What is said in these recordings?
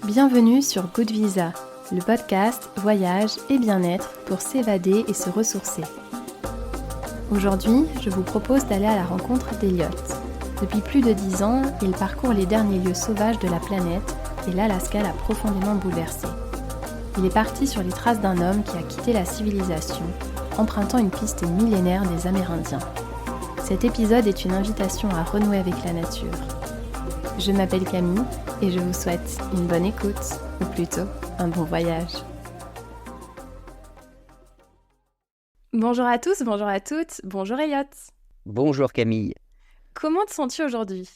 Bienvenue sur Good Visa, le podcast voyage et bien-être pour s'évader et se ressourcer. Aujourd'hui, je vous propose d'aller à la rencontre d'Elliot. Depuis plus de 10 ans, il parcourt les derniers lieux sauvages de la planète et l'Alaska l'a profondément bouleversé. Il est parti sur les traces d'un homme qui a quitté la civilisation, empruntant une piste millénaire des Amérindiens. Cet épisode est une invitation à renouer avec la nature. Je m'appelle Camille et je vous souhaite une bonne écoute, ou plutôt un bon voyage. Bonjour à tous, bonjour à toutes, bonjour Elliot. Bonjour Camille. Comment te sens-tu aujourd'hui ?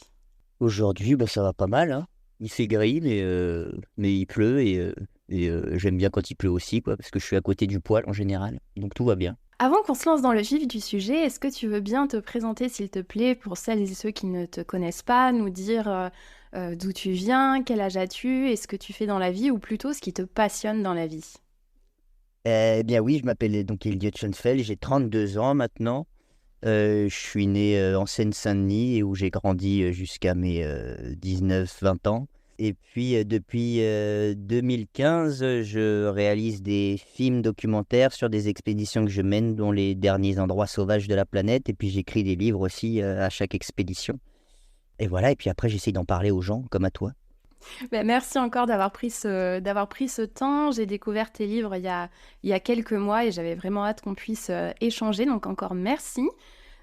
Aujourd'hui, ça va pas mal, hein. Il fait gris, mais il pleut et j'aime bien quand il pleut aussi, quoi, parce que je suis à côté du poêle en général, donc tout va bien. Avant qu'on se lance dans le vif du sujet, est-ce que tu veux bien te présenter, s'il te plaît, pour celles et ceux qui ne te connaissent pas, nous dire d'où tu viens, quel âge as-tu, et ce que tu fais dans la vie, ou plutôt ce qui te passionne dans la vie ? Eh bien oui, je m'appelle donc Elliot Schoenfeld, j'ai 32 ans maintenant. Je suis né en Seine-Saint-Denis et où j'ai grandi jusqu'à mes 19-20 ans. Et puis depuis 2015, je réalise des films documentaires sur des expéditions que je mène dans les derniers endroits sauvages de la planète. Et puis j'écris des livres aussi à chaque expédition. Et voilà, et puis après j'essaie d'en parler aux gens comme à toi. Merci encore d'avoir pris ce temps. J'ai découvert tes livres il y a quelques mois et j'avais vraiment hâte qu'on puisse échanger, donc encore merci.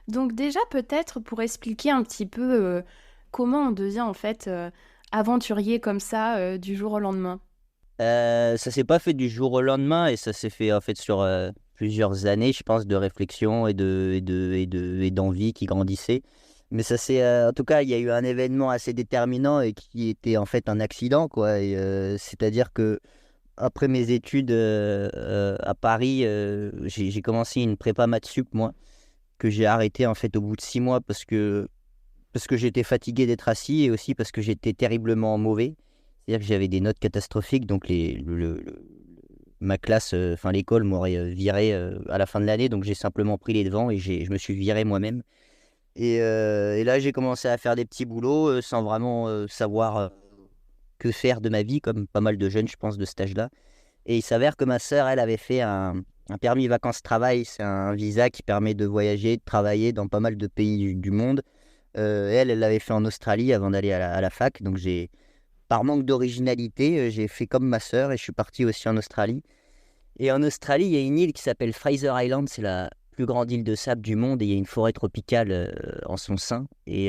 Donc déjà peut-être pour expliquer un petit peu comment on devient en fait aventurier comme ça du jour au lendemain. Ça s'est pas fait du jour au lendemain et ça s'est fait en fait sur plusieurs années, je pense, de réflexion et d'envie qui grandissait. Mais ça c'est, en tout cas, il y a eu un événement assez déterminant et qui était en fait un accident, quoi. Et, c'est-à-dire que après mes études à Paris, j'ai commencé une prépa maths sup, moi, que j'ai arrêté en fait au bout de 6 mois parce que j'étais fatigué d'être assis et aussi parce que j'étais terriblement mauvais. C'est-à-dire que j'avais des notes catastrophiques, donc ma classe, enfin l'école m'aurait viré à la fin de l'année, donc j'ai simplement pris les devants et je me suis viré moi-même. Et là, j'ai commencé à faire des petits boulots sans vraiment savoir que faire de ma vie, comme pas mal de jeunes, je pense, de cet âge-là. Et il s'avère que ma sœur, elle avait fait un permis vacances-travail. C'est un visa qui permet de voyager, de travailler dans pas mal de pays du monde. Elle l'avait fait en Australie avant d'aller à la fac. Donc, par manque d'originalité, j'ai fait comme ma sœur et je suis parti aussi en Australie. Et en Australie, il y a une île qui s'appelle Fraser Island. C'est la plus grande île de sable du monde et il y a une forêt tropicale en son sein. Et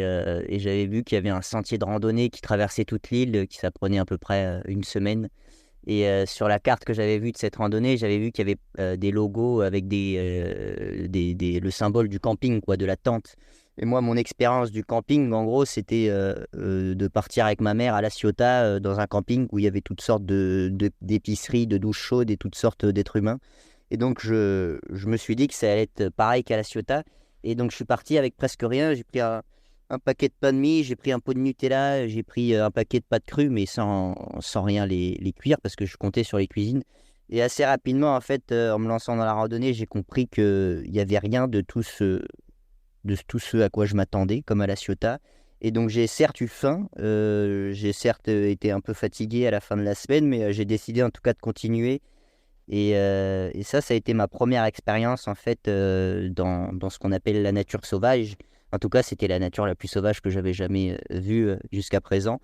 j'avais vu qu'il y avait un sentier de randonnée qui traversait toute l'île, qui ça prenait à peu près une semaine. Et sur la carte que j'avais vue de cette randonnée, j'avais vu qu'il y avait des logos avec le symbole du camping, quoi, de la tente. Et moi, mon expérience du camping, en gros, c'était de partir avec ma mère à La Ciotat, dans un camping où il y avait toutes sortes d'épiceries, de douches chaudes et toutes sortes d'êtres humains. Et donc, je me suis dit que ça allait être pareil qu'à La Ciotat. Et donc, je suis parti avec presque rien. J'ai pris un paquet de pain de mie, j'ai pris un pot de Nutella, j'ai pris un paquet de pâtes crues, mais sans rien les cuire parce que je comptais sur les cuisines. Et assez rapidement, en fait, en me lançant dans la randonnée, j'ai compris qu'il n'y avait rien de tout ce à quoi je m'attendais, comme à La Ciotat. Et donc, j'ai certes eu faim, j'ai certes été un peu fatigué à la fin de la semaine, mais j'ai décidé en tout cas de continuer. Et ça a été ma première expérience en fait dans ce qu'on appelle la nature sauvage. En tout cas, c'était la nature la plus sauvage que j'avais jamais vue jusqu'à présent.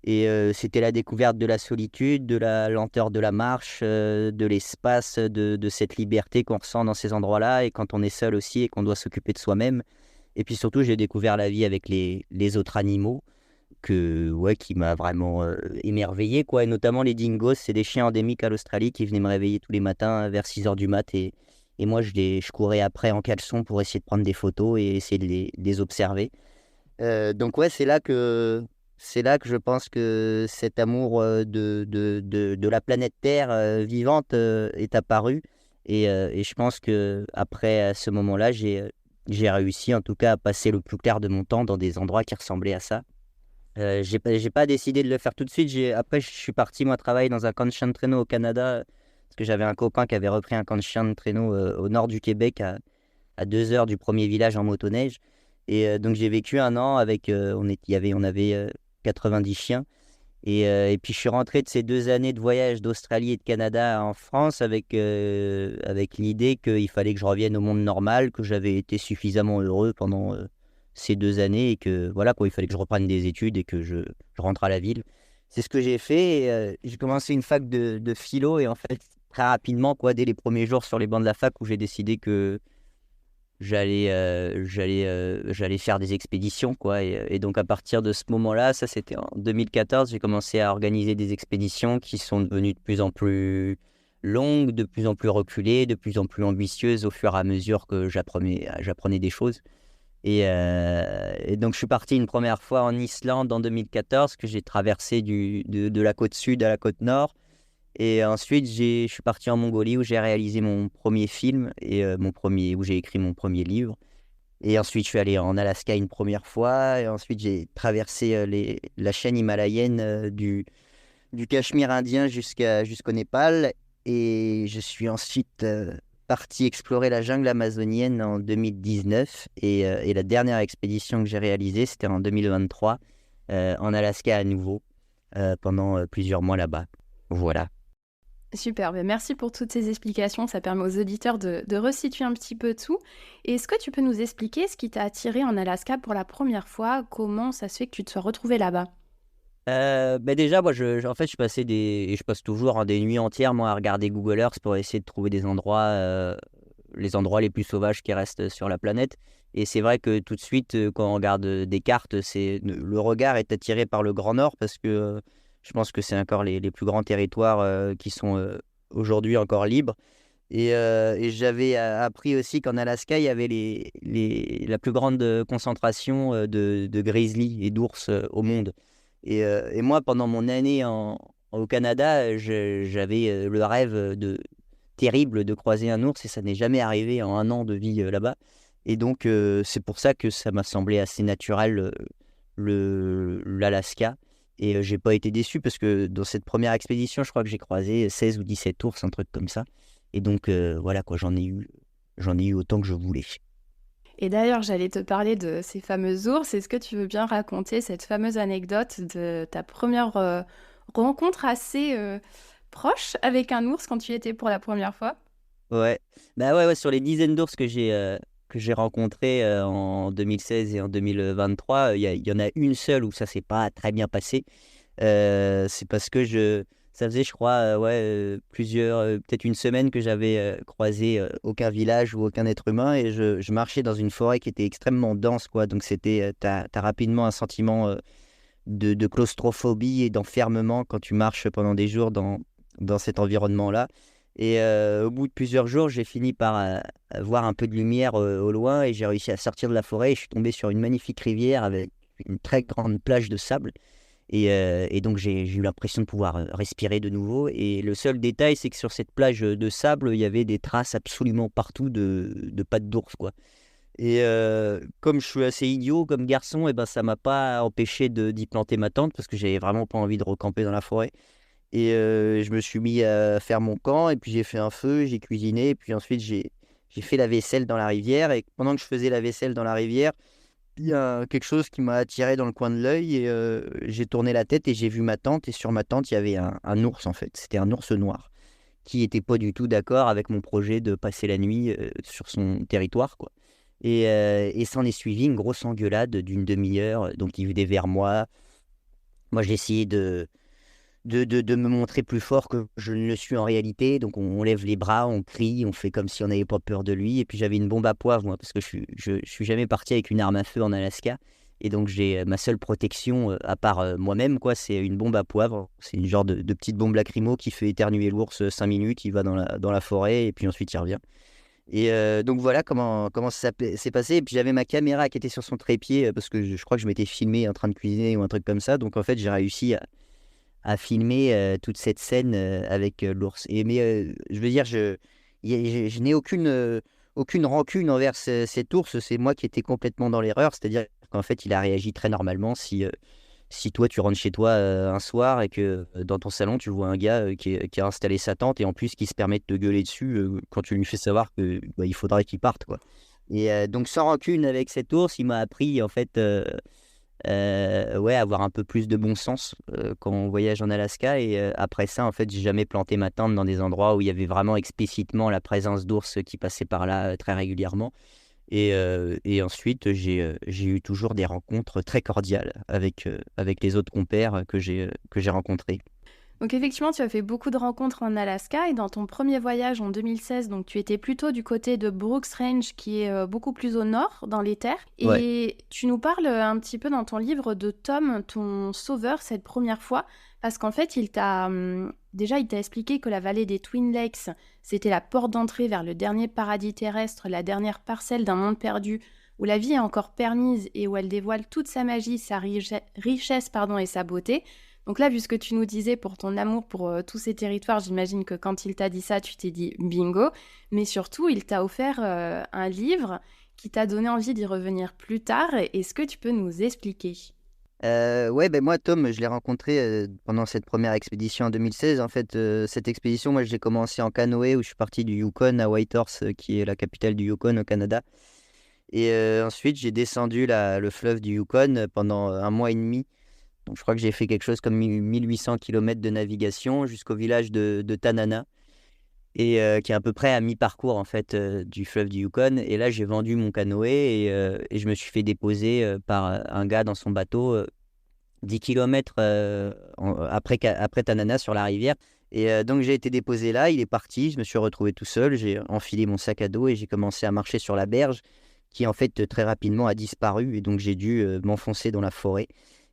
Et c'était la découverte de la solitude, de la lenteur de la marche, de l'espace, de cette liberté qu'on ressent dans ces endroits-là et quand on est seul aussi et qu'on doit s'occuper de soi-même. Et puis surtout, j'ai découvert la vie avec les autres animaux qui m'a vraiment émerveillé, quoi. Et notamment les dingos, c'est des chiens endémiques à l'Australie qui venaient me réveiller tous les matins vers 6 heures du mat. Et moi, je courais après en caleçon pour essayer de prendre des photos et essayer de les observer. Donc ouais, c'est là que je pense que cet amour de la planète Terre vivante est apparu. Et je pense que après ce moment-là, j'ai réussi en tout cas à passer le plus clair de mon temps dans des endroits qui ressemblaient à ça. J'ai pas décidé de le faire tout de suite. Après, je suis parti, moi, travailler dans un camp de chiens de traîneau au Canada, parce que j'avais un copain qui avait repris un camp de chiens de traîneau au nord du Québec, à 2 heures du premier village en motoneige. Et donc, j'ai vécu un an avec, on avait 90 chiens. Et puis je suis rentré de ces 2 années de voyage d'Australie et de Canada en France avec l'idée qu'il fallait que je revienne au monde normal, que j'avais été suffisamment heureux pendant ces 2 années et que voilà quoi, il fallait que je reprenne des études et que je rentre à la ville. C'est ce que j'ai fait. Et, j'ai commencé une fac de philo et en fait très rapidement quoi, dès les premiers jours sur les bancs de la fac où j'ai décidé que j'allais faire des expéditions quoi et donc à partir de ce moment-là, ça c'était en 2014, j'ai commencé à organiser des expéditions qui sont devenues de plus en plus longues, de plus en plus reculées, de plus en plus ambitieuses au fur et à mesure que j'apprenais des choses et donc je suis parti une première fois en Islande en 2014 que j'ai traversé de la côte sud à la côte nord. Et ensuite, je suis parti en Mongolie où j'ai réalisé mon premier film et où j'ai écrit mon premier livre. Et ensuite, je suis allé en Alaska une première fois. Et ensuite, j'ai traversé la chaîne himalayenne du Cachemire indien jusqu'au Népal. Et je suis ensuite parti explorer la jungle amazonienne en 2019. Et la dernière expédition que j'ai réalisée, c'était en 2023, en Alaska à nouveau, pendant plusieurs mois là-bas. Voilà. Super, ben merci pour toutes ces explications, ça permet aux auditeurs de resituer un petit peu tout. Et est-ce que tu peux nous expliquer ce qui t'a attiré en Alaska pour la première fois? Comment ça se fait que tu te sois retrouvé là-bas? Bah déjà, moi, en fait, et je passe toujours des nuits entières, moi, à regarder Google Earth pour essayer de trouver des endroits, les endroits les plus sauvages qui restent sur la planète. Et c'est vrai que tout de suite, quand on regarde des cartes, le regard est attiré par le Grand Nord parce que je pense que c'est encore les plus grands territoires qui sont aujourd'hui encore libres. Et j'avais appris aussi qu'en Alaska, il y avait la plus grande concentration de grizzlies et d'ours au monde. Et moi, pendant mon année au Canada, j'avais le rêve terrible de croiser un ours et ça n'est jamais arrivé en un an de vie là-bas. Et donc, c'est pour ça que ça m'a semblé assez naturel l'Alaska. Et j'ai pas été déçu parce que dans cette première expédition, je crois que j'ai croisé 16 ou 17 ours, un truc comme ça. Et donc, voilà quoi, j'en ai eu autant que je voulais. Et d'ailleurs, j'allais te parler de ces fameux ours. Est-ce que tu veux bien raconter cette fameuse anecdote de ta première rencontre assez proche avec un ours quand tu y étais pour la première fois? Ouais, bah ouais, sur les dizaines d'ours que j'ai rencontrés en 2016 et en 2023, il y en a une seule où ça s'est pas très bien passé. C'est parce que ça faisait, je crois, peut-être une semaine que j'avais croisé aucun village ou aucun être humain et je marchais dans une forêt qui était extrêmement dense, quoi. Donc t'as rapidement un sentiment de claustrophobie et d'enfermement quand tu marches pendant des jours dans cet environnement-là. Et au bout de plusieurs jours, j'ai fini par voir un peu de lumière au loin et j'ai réussi à sortir de la forêt et je suis tombé sur une magnifique rivière avec une très grande plage de sable. Et donc j'ai eu l'impression de pouvoir respirer de nouveau. Et le seul détail, c'est que sur cette plage de sable, il y avait des traces absolument partout de pattes d'ours, quoi. Et comme je suis assez idiot comme garçon, et ben ça m'a pas empêché d'y planter ma tente parce que j'avais vraiment pas envie de recamper dans la forêt. Et je me suis mis à faire mon camp et puis j'ai fait un feu, j'ai cuisiné et puis ensuite j'ai fait la vaisselle dans la rivière. Et pendant que je faisais la vaisselle dans la rivière, il y a quelque chose qui m'a attiré dans le coin de l'œil et j'ai tourné la tête et j'ai vu ma tante. Et sur ma tente, il y avait un ours en fait. C'était un ours noir qui était pas du tout d'accord avec mon projet de passer la nuit sur son territoire, quoi. Et s'en est suivi une grosse engueulade d'une demi-heure. Donc il venait vers moi. Moi, j'ai essayé de me montrer plus fort que je ne le suis en réalité. Donc on lève les bras, on crie, on fait comme si on n'avait pas peur de lui. Et puis j'avais une bombe à poivre, moi, parce que je suis jamais parti avec une arme à feu en Alaska. Et donc j'ai ma seule protection, à part moi-même, quoi, c'est une bombe à poivre. C'est une genre de petite bombe lacrymo qui fait éternuer l'ours 5 minutes. Il va dans la forêt et puis ensuite il revient. Et donc voilà comment s'est passé. Et puis j'avais ma caméra qui était sur son trépied parce que je crois que je m'étais filmé en train de cuisiner ou un truc comme ça. Donc en fait j'ai réussi à filmer toute cette scène avec l'ours. Mais je veux dire, je n'ai aucune rancune envers cet ours. C'est moi qui étais complètement dans l'erreur. C'est-à-dire qu'en fait, il a réagi très normalement. Si toi, tu rentres chez toi un soir et que dans ton salon, tu vois un gars qui a installé sa tente et en plus qui se permet de te gueuler dessus quand tu lui fais savoir que il faudrait qu'il parte, quoi. Et donc, sans rancune avec cet ours, il m'a appris en fait ouais, avoir un peu plus de bon sens quand on voyage en Alaska. Et après ça, en fait, j'ai jamais planté ma tente dans des endroits où il y avait vraiment explicitement la présence d'ours qui passaient par là très régulièrement. Et ensuite, j'ai eu toujours des rencontres très cordiales avec les autres compères que j'ai rencontrés. Donc effectivement, tu as fait beaucoup de rencontres en Alaska et dans ton premier voyage en 2016, donc tu étais plutôt du côté de Brooks Range qui est beaucoup plus au nord dans les terres. Ouais. Et tu nous parles un petit peu dans ton livre de Tom, ton sauveur, cette première fois, parce qu'en fait, il t'a expliqué que la vallée des Twin Lakes, c'était la porte d'entrée vers le dernier paradis terrestre, la dernière parcelle d'un monde perdu où la vie est encore permise et où elle dévoile toute sa magie, sa richesse pardon, et sa beauté. Donc là, vu ce que tu nous disais pour ton amour pour tous ces territoires, j'imagine que quand il t'a dit ça, tu t'es dit bingo. Mais surtout, il t'a offert un livre qui t'a donné envie d'y revenir plus tard. Est-ce que tu peux nous expliquer? Ouais, ben moi, Tom, je l'ai rencontré pendant cette première expédition en 2016. En fait, cette expédition, moi, je l'ai commencé en canoë où je suis parti du Yukon à Whitehorse, qui est la capitale du Yukon au Canada. Et ensuite, j'ai descendu le fleuve du Yukon pendant un mois et demi. Donc, je crois que j'ai fait quelque chose comme 1800 km de navigation jusqu'au village de Tanana, et qui est à peu près à mi-parcours en fait du fleuve du Yukon. Et là, j'ai vendu mon canoë et je me suis fait déposer par un gars dans son bateau 10 km après Tanana sur la rivière. Et donc, j'ai été déposé là, il est parti, je me suis retrouvé tout seul, j'ai enfilé mon sac à dos et j'ai commencé à marcher sur la berge qui en fait très rapidement a disparu. Et donc, j'ai dû m'enfoncer dans la forêt.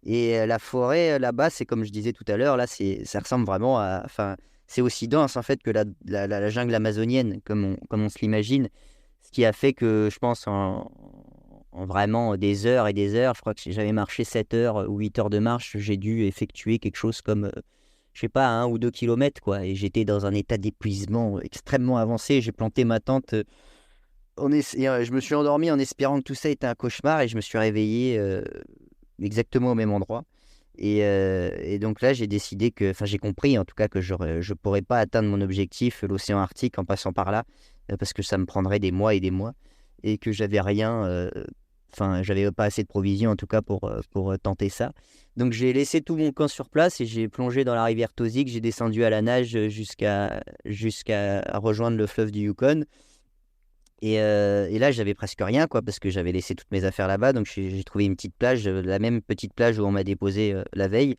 Et la forêt là-bas, c'est comme je disais tout à l'heure, là, ça ressemble vraiment à. Enfin, c'est aussi dense en fait que la jungle amazonienne, comme on se l'imagine. Ce qui a fait que je pense en vraiment des heures et des heures, je crois que si j'avais marché 7 heures ou 8 heures de marche, j'ai dû effectuer quelque chose comme, je sais pas, 1 ou 2 kilomètres, quoi. Et j'étais dans un état d'épuisement extrêmement avancé. J'ai planté ma tente. Je me suis endormi en espérant que tout ça était un cauchemar et je me suis réveillé exactement au même endroit. Et donc là, j'ai décidé enfin j'ai compris en tout cas que je ne pourrais pas atteindre mon objectif, l'océan Arctique, en passant par là, parce que ça me prendrait des mois et des mois, et que j'avais rien, enfin j'avais pas assez de provisions en tout cas pour tenter ça. Donc j'ai laissé tout mon camp sur place et j'ai plongé dans la rivière Tozik, j'ai descendu à la nage jusqu'à rejoindre le fleuve du Yukon. Et là, j'avais presque rien, quoi, parce que j'avais laissé toutes mes affaires là-bas. Donc, j'ai trouvé une petite plage, la même petite plage où on m'a déposé la veille.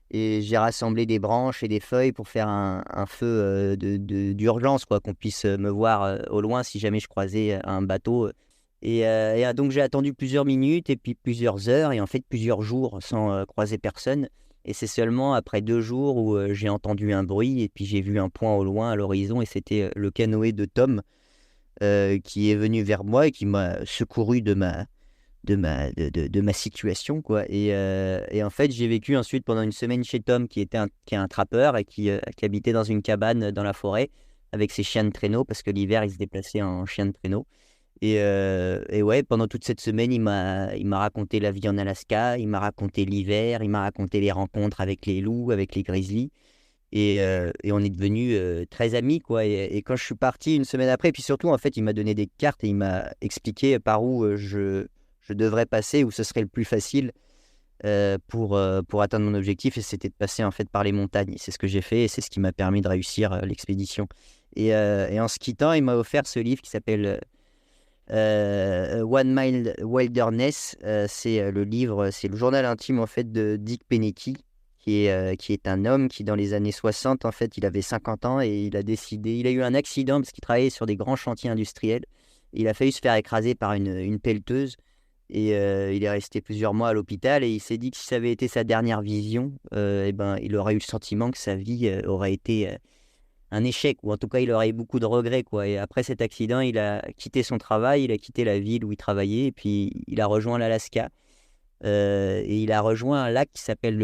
Et j'ai rassemblé des branches et des feuilles pour faire un feu d'urgence, quoi, qu'on puisse me voir au loin si jamais je croisais un bateau. Donc, j'ai attendu plusieurs minutes et puis plusieurs heures et en fait plusieurs jours sans croiser personne. Et c'est seulement après 2 jours où j'ai entendu un bruit et puis j'ai vu un point au loin à l'horizon et c'était le canoë de Tom qui est venu vers moi et qui m'a secouru de ma situation, quoi. Et en fait, j'ai vécu ensuite pendant une semaine chez Tom, qui est un trappeur et qui habitait dans une cabane dans la forêt avec ses chiens de traîneau, parce que l'hiver, il se déplaçait en chien de traîneau. Et ouais, pendant toute cette semaine, il m'a raconté la vie en Alaska, il m'a raconté l'hiver, il m'a raconté les rencontres avec les loups, avec les grizzlies. Et on est devenus très amis, quoi. Et quand je suis parti une semaine après, puis surtout, en fait, il m'a donné des cartes et il m'a expliqué par où je devrais passer, où ce serait le plus facile pour atteindre mon objectif. Et c'était de passer, en fait, par les montagnes. Et c'est ce que j'ai fait et c'est ce qui m'a permis de réussir l'expédition. Et en se quittant, il m'a offert ce livre qui s'appelle One Mile Wilderness. C'est le journal intime, en fait, de Dick Pennecky, qui est un homme qui, dans les années 60, en fait, il avait 50 ans et il a eu un accident parce qu'il travaillait sur des grands chantiers industriels. Il a failli se faire écraser par une pelleteuse et il est resté plusieurs mois à l'hôpital et il s'est dit que si ça avait été sa dernière vision, eh ben, il aurait eu le sentiment que sa vie aurait été un échec, ou en tout cas, il aurait eu beaucoup de regrets, quoi. Et après cet accident, il a quitté son travail, il a quitté la ville où il travaillait et puis il a rejoint l'Alaska. Et il a rejoint un lac qui s'appelle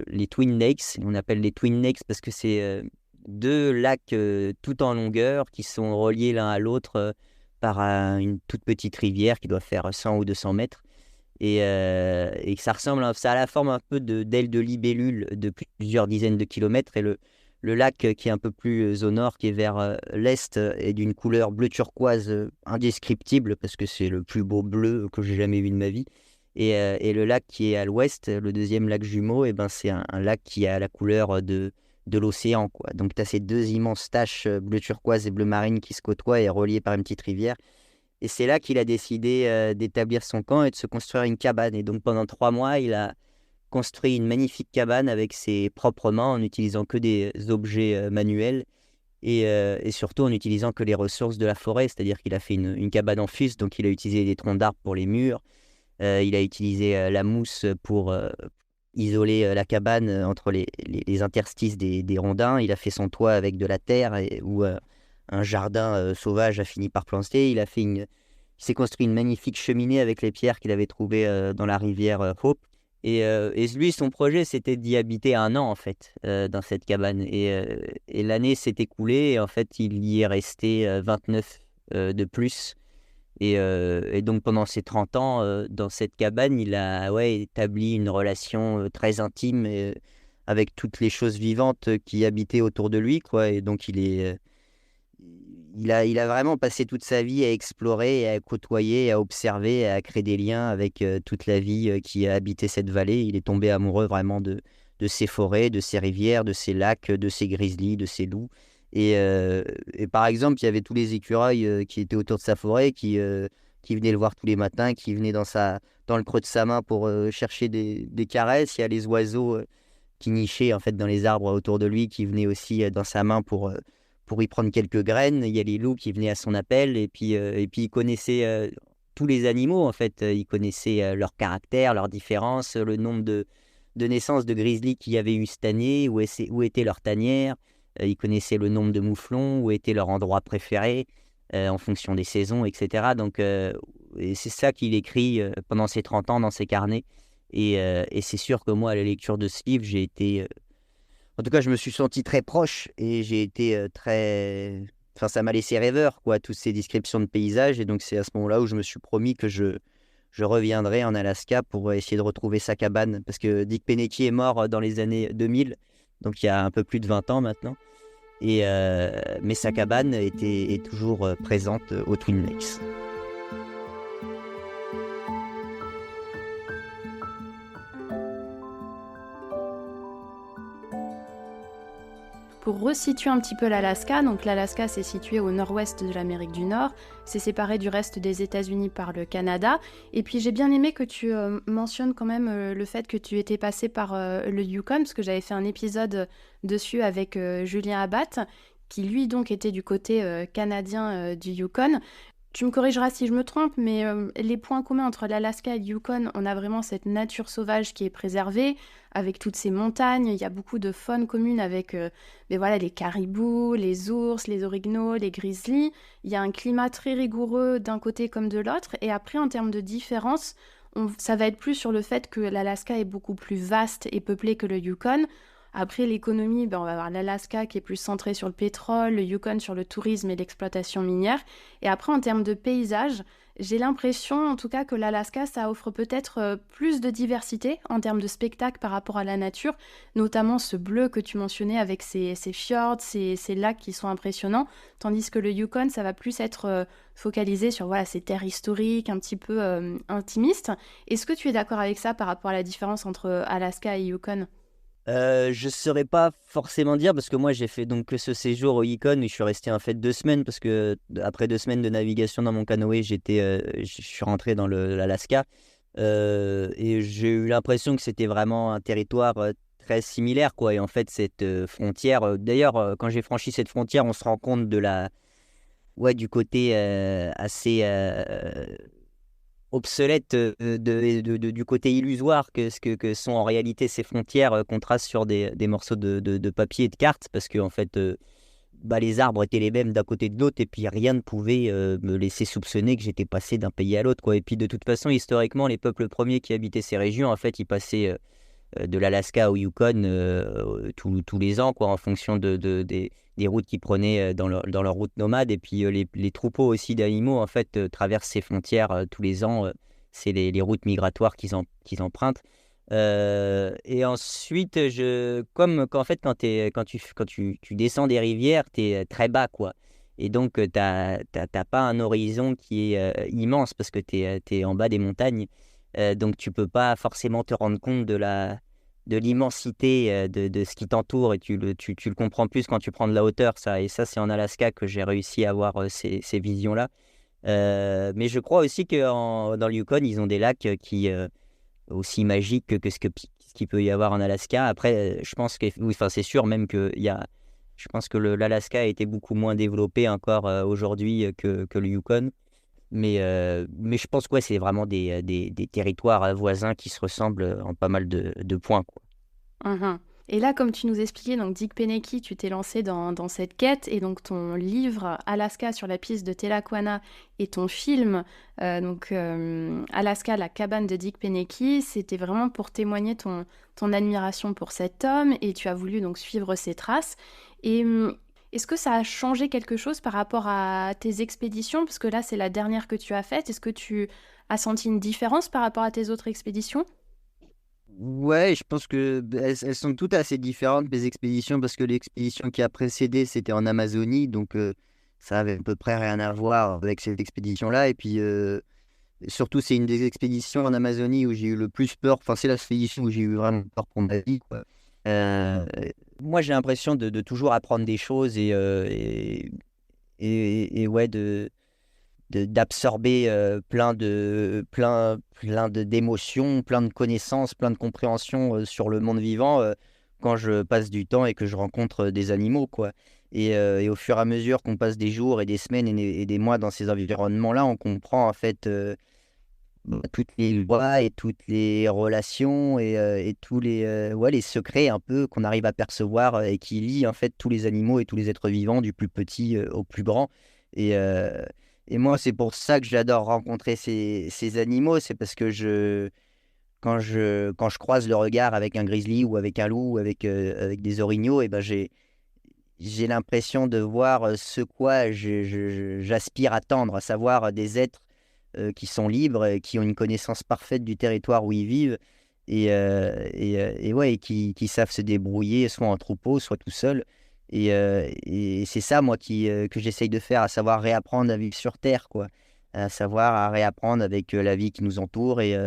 les Twin Lakes. On appelle les Twin Lakes parce que c'est 2 lacs tout en longueur qui sont reliés l'un à l'autre par une toute petite rivière qui doit faire 100 ou 200 mètres. Et que ça a la forme un peu d'aile de libellule de plusieurs dizaines de kilomètres. Et le lac qui est un peu plus au nord, qui est vers l'est, est d'une couleur bleu turquoise indescriptible parce que c'est le plus beau bleu que j'ai jamais vu de ma vie. Et le lac qui est à l'ouest, le deuxième lac jumeau, et ben, c'est un lac qui a la couleur de l'océan, quoi. Donc, tu as ces deux immenses taches bleu turquoise et bleu marine qui se côtoient et reliées par une petite rivière. Et c'est là qu'il a décidé d'établir son camp et de se construire une cabane. Et donc, pendant 3 mois, il a construit une magnifique cabane avec ses propres mains en n'utilisant que des objets manuels et surtout en n'utilisant que les ressources de la forêt. C'est-à-dire qu'il a fait une cabane en fût, donc il a utilisé des troncs d'arbres pour les murs. Il a utilisé la mousse pour isoler la cabane entre les interstices des rondins. Il a fait son toit avec de la terre où un jardin sauvage a fini par planter. Il s'est construit une magnifique cheminée avec les pierres qu'il avait trouvées dans la rivière Hope. Et lui, son projet, c'était d'y habiter 1 an, en fait, dans cette cabane. Et l'année s'est écoulée, et en fait, il y est resté 29 de plus. Et donc, pendant ces 30 ans, dans cette cabane, il a établi une relation très intime avec toutes les choses vivantes qui habitaient autour de lui, quoi. Et donc, il a vraiment passé toute sa vie à explorer, à côtoyer, à observer, à créer des liens avec toute la vie qui a habité cette vallée. Il est tombé amoureux vraiment de ces forêts, de ces rivières, de ces lacs, de ces grizzlies, de ces loups. Et par exemple, il y avait tous les écureuils qui étaient autour de sa forêt, qui venaient le voir tous les matins, qui venaient dans le creux de sa main pour chercher des caresses. Il y a les oiseaux qui nichaient en fait dans les arbres autour de lui, qui venaient aussi dans sa main pour y prendre quelques graines. Il y a les loups qui venaient à son appel, et puis il connaissait tous les animaux, en fait. Il connaissait leur caractère, leurs différences, le nombre de naissances de grizzlies qu'il y avait eu cette année, où était leur tanière. Il connaissait le nombre de mouflons, où était leur endroit préféré, en fonction des saisons, etc. Donc, et c'est ça qu'il écrit pendant ses 30 ans dans ses carnets. Et c'est sûr que moi, à la lecture de ce livre, j'ai été en tout cas, je me suis senti très proche et j'ai été très. Enfin, ça m'a laissé rêveur, quoi, toutes ces descriptions de paysages. Et donc, c'est à ce moment-là où je me suis promis que je reviendrai en Alaska pour essayer de retrouver sa cabane. Parce que Dick Pennecky est mort dans les années 2000, donc il y a un peu plus de 20 ans maintenant. Mais sa cabane est toujours présente au Twin Lakes. Pour resituer un petit peu l'Alaska, donc l'Alaska c'est situé au nord-ouest de l'Amérique du Nord, c'est séparé du reste des États-Unis par le Canada, et puis j'ai bien aimé que tu mentionnes quand même le fait que tu étais passé par le Yukon, parce que j'avais fait un épisode dessus avec Julien Abbat, qui lui donc était du côté canadien du Yukon. Tu me corrigeras si je me trompe, mais les points communs entre l'Alaska et le Yukon, on a vraiment cette nature sauvage qui est préservée, avec toutes ces montagnes. Il y a beaucoup de faune commune avec ben voilà, les caribous, les ours, les orignaux, les grizzlies. Il y a un climat très rigoureux d'un côté comme de l'autre. Et après, en termes de différence, ça va être plus sur le fait que l'Alaska est beaucoup plus vaste et peuplé que le Yukon. Après, l'économie, ben, on va avoir l'Alaska qui est plus centré sur le pétrole, le Yukon sur le tourisme et l'exploitation minière. Et après, en termes de paysage, j'ai l'impression, en tout cas, que l'Alaska, ça offre peut-être plus de diversité en termes de spectacle par rapport à la nature, notamment ce bleu que tu mentionnais avec ces fjords, ces lacs qui sont impressionnants, tandis que le Yukon, ça va plus être focalisé sur voilà, ces terres historiques, un petit peu intimistes. Est-ce que tu es d'accord avec ça par rapport à la différence entre Alaska et Yukon ? Je saurais pas forcément dire parce que moi j'ai fait donc que ce séjour au Yukon où je suis resté en fait 2 semaines parce que après 2 semaines de navigation dans mon canoë je suis rentré dans l'Alaska et j'ai eu l'impression que c'était vraiment un territoire très similaire, quoi. Et en fait cette frontière d'ailleurs quand j'ai franchi cette frontière on se rend compte du côté assez obsolète du côté illusoire que sont en réalité ces frontières qu'on trace sur des morceaux de papier et de cartes, parce que en fait, les arbres étaient les mêmes d'un côté de l'autre, et puis rien ne pouvait me laisser soupçonner que j'étais passé d'un pays à l'autre, quoi. Et puis de toute façon, historiquement, les peuples premiers qui habitaient ces régions, en fait, ils passaient de l'Alaska au Yukon tous les ans, quoi, en fonction des routes qu'ils prenaient dans leur route nomade. Et puis les troupeaux aussi d'animaux, en fait, traversent ces frontières tous les ans. C'est les routes migratoires qu'ils empruntent. Et ensuite, comme qu'en fait, quand tu descends des rivières, tu es très bas, quoi. Et donc, t'as pas un horizon qui est immense parce que tu es en bas des montagnes. donc tu peux pas forcément te rendre compte de l'immensité de ce qui t'entoure et tu le comprends plus quand tu prends de la hauteur, ça. Et ça, c'est en Alaska que j'ai réussi à avoir ces visions-là. Mais je crois aussi que dans le Yukon, ils ont des lacs qui aussi magiques que ce qu'il peut y avoir en Alaska. Après, je pense que oui, enfin, c'est sûr même que je pense que l'Alaska a été beaucoup moins développé encore aujourd'hui que le Yukon. Mais je pense que ouais, c'est vraiment des territoires voisins qui se ressemblent en pas mal de points, quoi. Mhm. Et là, comme tu nous expliquais, donc Dick Penneky, tu t'es lancé dans cette quête, et donc ton livre Alaska sur la piste de Telakwana et ton film, Alaska, la cabane de Dick Penneky, c'était vraiment pour témoigner ton admiration pour cet homme, et tu as voulu donc suivre ses traces. Et est-ce que ça a changé quelque chose par rapport à tes expéditions? Parce que là, c'est la dernière que tu as faite. Est-ce que tu as senti une différence par rapport à tes autres expéditions? Ouais, je pense que elles sont toutes assez différentes, mes expéditions, parce que l'expédition qui a précédé, c'était en Amazonie, donc ça avait à peu près rien à voir avec cette expédition-là. Et puis, surtout, c'est une des expéditions en Amazonie où j'ai eu le plus peur. Enfin, c'est l'expédition où j'ai eu vraiment peur pour ma vie, quoi. Euh, Moi, j'ai l'impression de toujours apprendre des choses et ouais, d'absorber plein d'émotions, plein de connaissances, plein de compréhensions sur le monde vivant quand je passe du temps et que je rencontre des animaux, quoi. Et au fur et à mesure qu'on passe des jours et des semaines et des mois dans ces environnements-là, on comprend en fait toutes les lois et toutes les relations et tous ouais, les secrets un peu qu'on arrive à percevoir et qui lient en fait tous les animaux et tous les êtres vivants, du plus petit au plus grand. Et, euh, et moi, c'est pour ça que j'adore rencontrer ces animaux, c'est parce que quand je croise le regard avec un grizzly ou avec un loup ou avec des orignaux, et ben j'ai l'impression de voir ce quoi j'aspire à tendre, à savoir des êtres qui sont libres, qui ont une connaissance parfaite du territoire où ils vivent et ouais, et qui savent se débrouiller, soit en troupeau, soit tout seul. Et c'est ça, moi, que j'essaye de faire, à savoir réapprendre à vivre sur Terre, quoi. À savoir à réapprendre avec la vie qui nous entoure et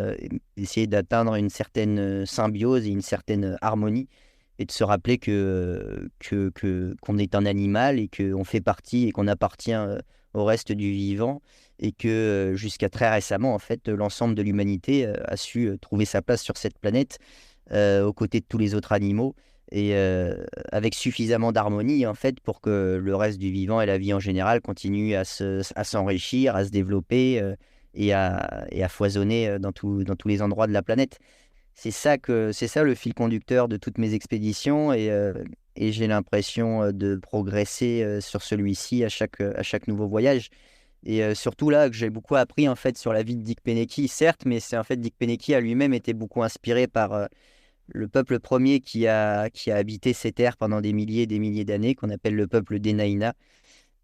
essayer d'atteindre une certaine symbiose et une certaine harmonie et de se rappeler qu'on est un animal et qu'on fait partie et qu'on appartient au reste du vivant et que jusqu'à très récemment, en fait, l'ensemble de l'humanité a su trouver sa place sur cette planète aux côtés de tous les autres animaux et avec suffisamment d'harmonie, en fait, pour que le reste du vivant et la vie en général continuent à s'enrichir, à se développer et à foisonner dans tous les endroits de la planète. C'est ça le fil conducteur de toutes mes expéditions et j'ai l'impression de progresser sur celui-ci à chaque nouveau voyage. Et surtout là, que j'ai beaucoup appris en fait sur la vie de Dick Penneky, certes, mais c'est en fait Dick Penneky a lui-même été beaucoup inspiré par le peuple premier qui a habité ces terres pendant des milliers d'années, qu'on appelle le peuple des Naïna.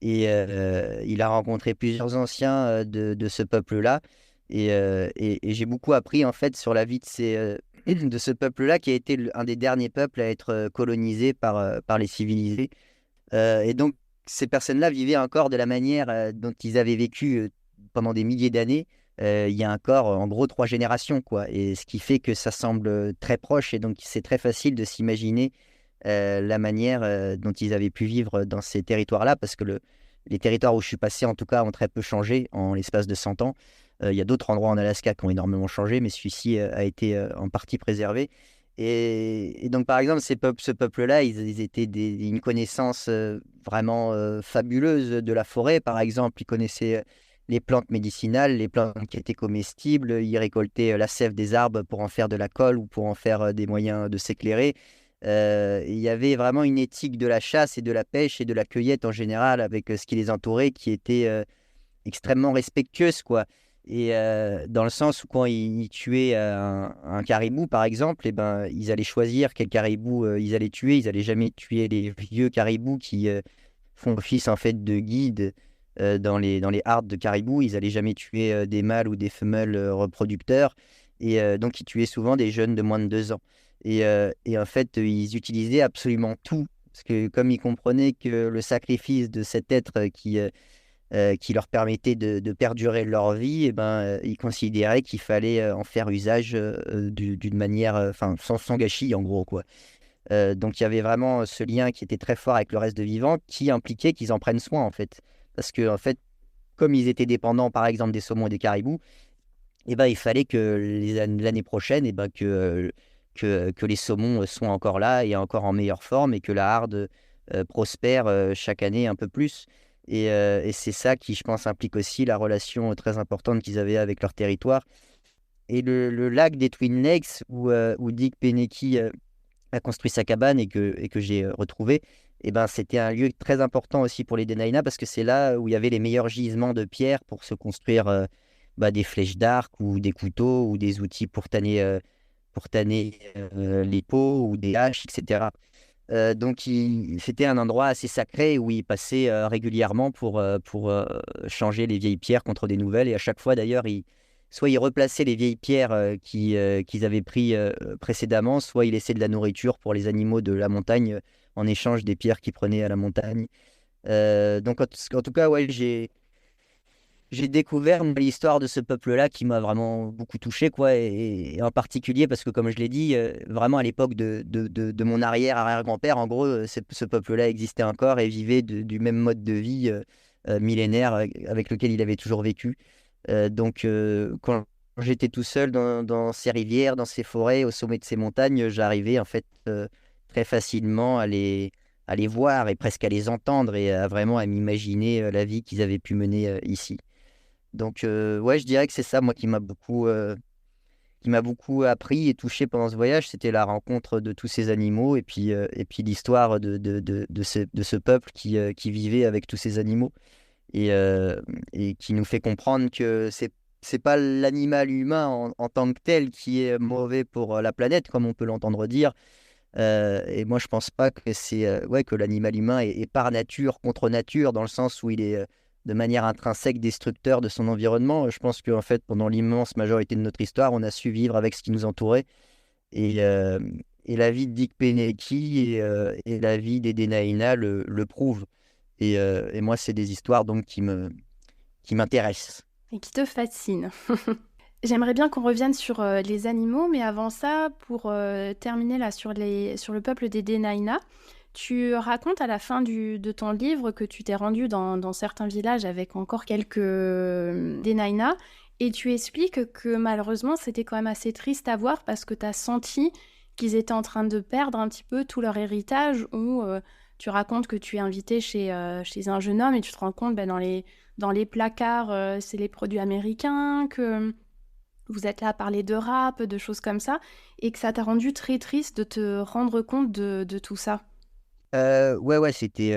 Et il a rencontré plusieurs anciens de ce peuple-là. Et j'ai beaucoup appris en fait sur la vie de ce peuple-là qui a été un des derniers peuples à être colonisé par les civilisés. Et donc, ces personnes-là vivaient encore de la manière dont ils avaient vécu pendant des milliers d'années. Il y a encore, en gros, 3 générations, quoi. Et ce qui fait que ça semble très proche. Et donc, c'est très facile de s'imaginer la manière dont ils avaient pu vivre dans ces territoires-là, parce que les territoires où je suis passé, en tout cas, ont très peu changé en l'espace de 100 ans. Il y a d'autres endroits en Alaska qui ont énormément changé, mais celui-ci a été en partie préservé. Et donc, par exemple, ce peuple-là, ils étaient une connaissance vraiment fabuleuse de la forêt. Par exemple, ils connaissaient les plantes médicinales, les plantes qui étaient comestibles. Ils récoltaient la sève des arbres pour en faire de la colle ou pour en faire des moyens de s'éclairer. Il y avait vraiment une éthique de la chasse et de la pêche et de la cueillette en général avec ce qui les entourait qui était extrêmement respectueuse, quoi. Et dans le sens où quand ils tuaient un caribou, par exemple, eh ben, ils allaient choisir quel caribou ils allaient tuer. Ils allaient jamais tuer les vieux caribous qui font office en fait de guide dans les hardes de caribous. Ils allaient jamais tuer des mâles ou des femelles reproducteurs. Et donc, ils tuaient souvent des jeunes de moins de 2 ans. Et en fait, ils utilisaient absolument tout. Parce que comme ils comprenaient que le sacrifice de cet être qui leur permettait de perdurer leur vie, et ben, ils considéraient qu'il fallait en faire usage d'une manière, enfin, sans gâchis, en gros, quoi. Donc il y avait vraiment ce lien qui était très fort avec le reste de vivant, qui impliquait qu'ils en prennent soin, en fait. Parce que, en fait, comme ils étaient dépendants, par exemple, des saumons et des caribous, et ben, il fallait que l'année prochaine, et ben, que les saumons soient encore là et encore en meilleure forme, et que la harde prospère chaque année un peu plus. Et c'est ça qui, je pense, implique aussi la relation très importante qu'ils avaient avec leur territoire. Et le lac des Twin Lakes, où Dick Pennecky a construit sa cabane et que j'ai retrouvé, et ben, c'était un lieu très important aussi pour les Dena'ina, parce que c'est là où il y avait les meilleurs gisements de pierre pour se construire des flèches d'arc ou des couteaux ou des outils pour tanner les peaux ou des haches, etc. Donc c'était un endroit assez sacré où il passait régulièrement pour changer les vieilles pierres contre des nouvelles. Et à chaque fois d'ailleurs, soit il replaçait les vieilles pierres qu'ils avaient pris précédemment, soit il laissait de la nourriture pour les animaux de la montagne en échange des pierres qu'ils prenaient à la montagne. Donc en tout cas, ouais, j'ai découvert l'histoire de ce peuple-là qui m'a vraiment beaucoup touché, quoi, et en particulier parce que, comme je l'ai dit, vraiment à l'époque de mon arrière-arrière-grand-père, en gros, ce peuple-là existait encore et vivait du même mode de vie millénaire avec lequel il avait toujours vécu. Donc, quand j'étais tout seul dans ces rivières, dans ces forêts, au sommet de ces montagnes, j'arrivais en fait très facilement à les voir et presque à les entendre et vraiment à m'imaginer la vie qu'ils avaient pu mener ici. Donc, ouais, je dirais que c'est ça, moi, qui m'a beaucoup appris et touché pendant ce voyage. C'était la rencontre de tous ces animaux et puis l'histoire de ce peuple qui vivait avec tous ces animaux et qui nous fait comprendre que c'est pas l'animal humain en tant que tel qui est mauvais pour la planète, comme on peut l'entendre dire. Et moi, je pense pas que ouais, que l'animal humain est par nature contre nature, dans le sens où il est de manière intrinsèque destructeur de son environnement. Je pense qu'en fait, pendant l'immense majorité de notre histoire, on a su vivre avec ce qui nous entourait. Et, euh, et la vie de Dick Pennecky et la vie des Dena'ina le prouvent. Et moi, c'est des histoires donc qui m'intéressent. Et qui te fascine. J'aimerais bien qu'on revienne sur les animaux, mais avant ça, pour terminer là sur le peuple des Dena'ina, tu racontes à la fin de ton livre que tu t'es rendu dans certains villages avec encore quelques Dena'ina, et tu expliques que malheureusement c'était quand même assez triste à voir parce que tu as senti qu'ils étaient en train de perdre un petit peu tout leur héritage, où tu racontes que tu es invité chez un jeune homme et tu te rends compte dans les placards, c'est les produits américains, que vous êtes là à parler de rap, de choses comme ça, et que ça t'a rendu très triste de te rendre compte de tout ça. Ouais, ouais, c'était.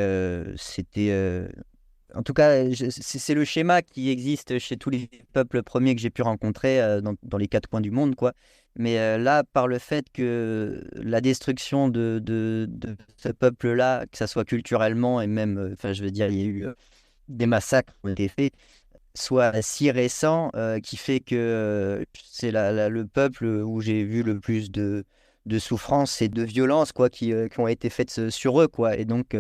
En tout cas, c'est le schéma qui existe chez tous les peuples premiers que j'ai pu rencontrer dans les quatre coins du monde, quoi. Mais là, par le fait que la destruction de ce peuple-là, que ça soit culturellement et même, enfin, je veux dire, il y a eu des massacres qui ont été faits, soit si récent, qui fait que c'est le peuple où j'ai vu le plus de souffrance et de violence, quoi, qui ont été faites sur eux, quoi. Et donc,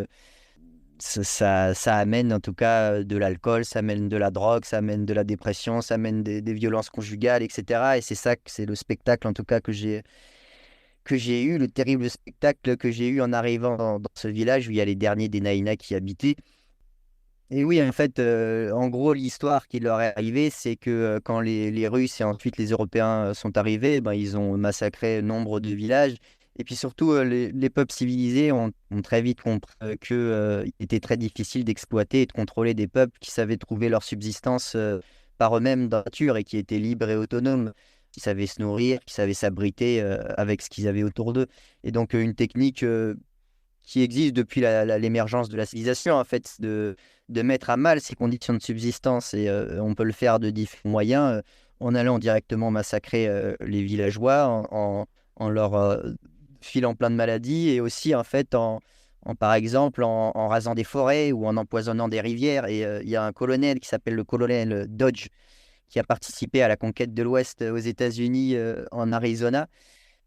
ça amène en tout cas de l'alcool, ça amène de la drogue, ça amène de la dépression, ça amène des violences conjugales, etc. Et c'est ça, c'est le spectacle en tout cas que j'ai eu, le terrible spectacle que j'ai eu en arrivant dans ce village où il y a les derniers des Naïna qui habitaient. Et oui, en fait, en gros, l'histoire qui leur est arrivée, c'est que quand les Russes et ensuite les Européens sont arrivés, ben, ils ont massacré nombre de villages. Et puis surtout, les peuples civilisés ont très vite compris qu'il était très difficile d'exploiter et de contrôler des peuples qui savaient trouver leur subsistance par eux-mêmes dans la nature et qui étaient libres et autonomes, qui savaient se nourrir, qui savaient s'abriter avec ce qu'ils avaient autour d'eux. Et donc, une technique qui existe depuis l'émergence de la civilisation, en fait, de mettre à mal ces conditions de subsistance. Et on peut le faire de différents moyens, en allant directement massacrer les villageois, en leur filant plein de maladies, et aussi, en fait, par exemple, en rasant des forêts ou en empoisonnant des rivières. Et il y a un colonel qui s'appelle le colonel Dodge, qui a participé à la conquête de l'Ouest aux États-Unis, en Arizona,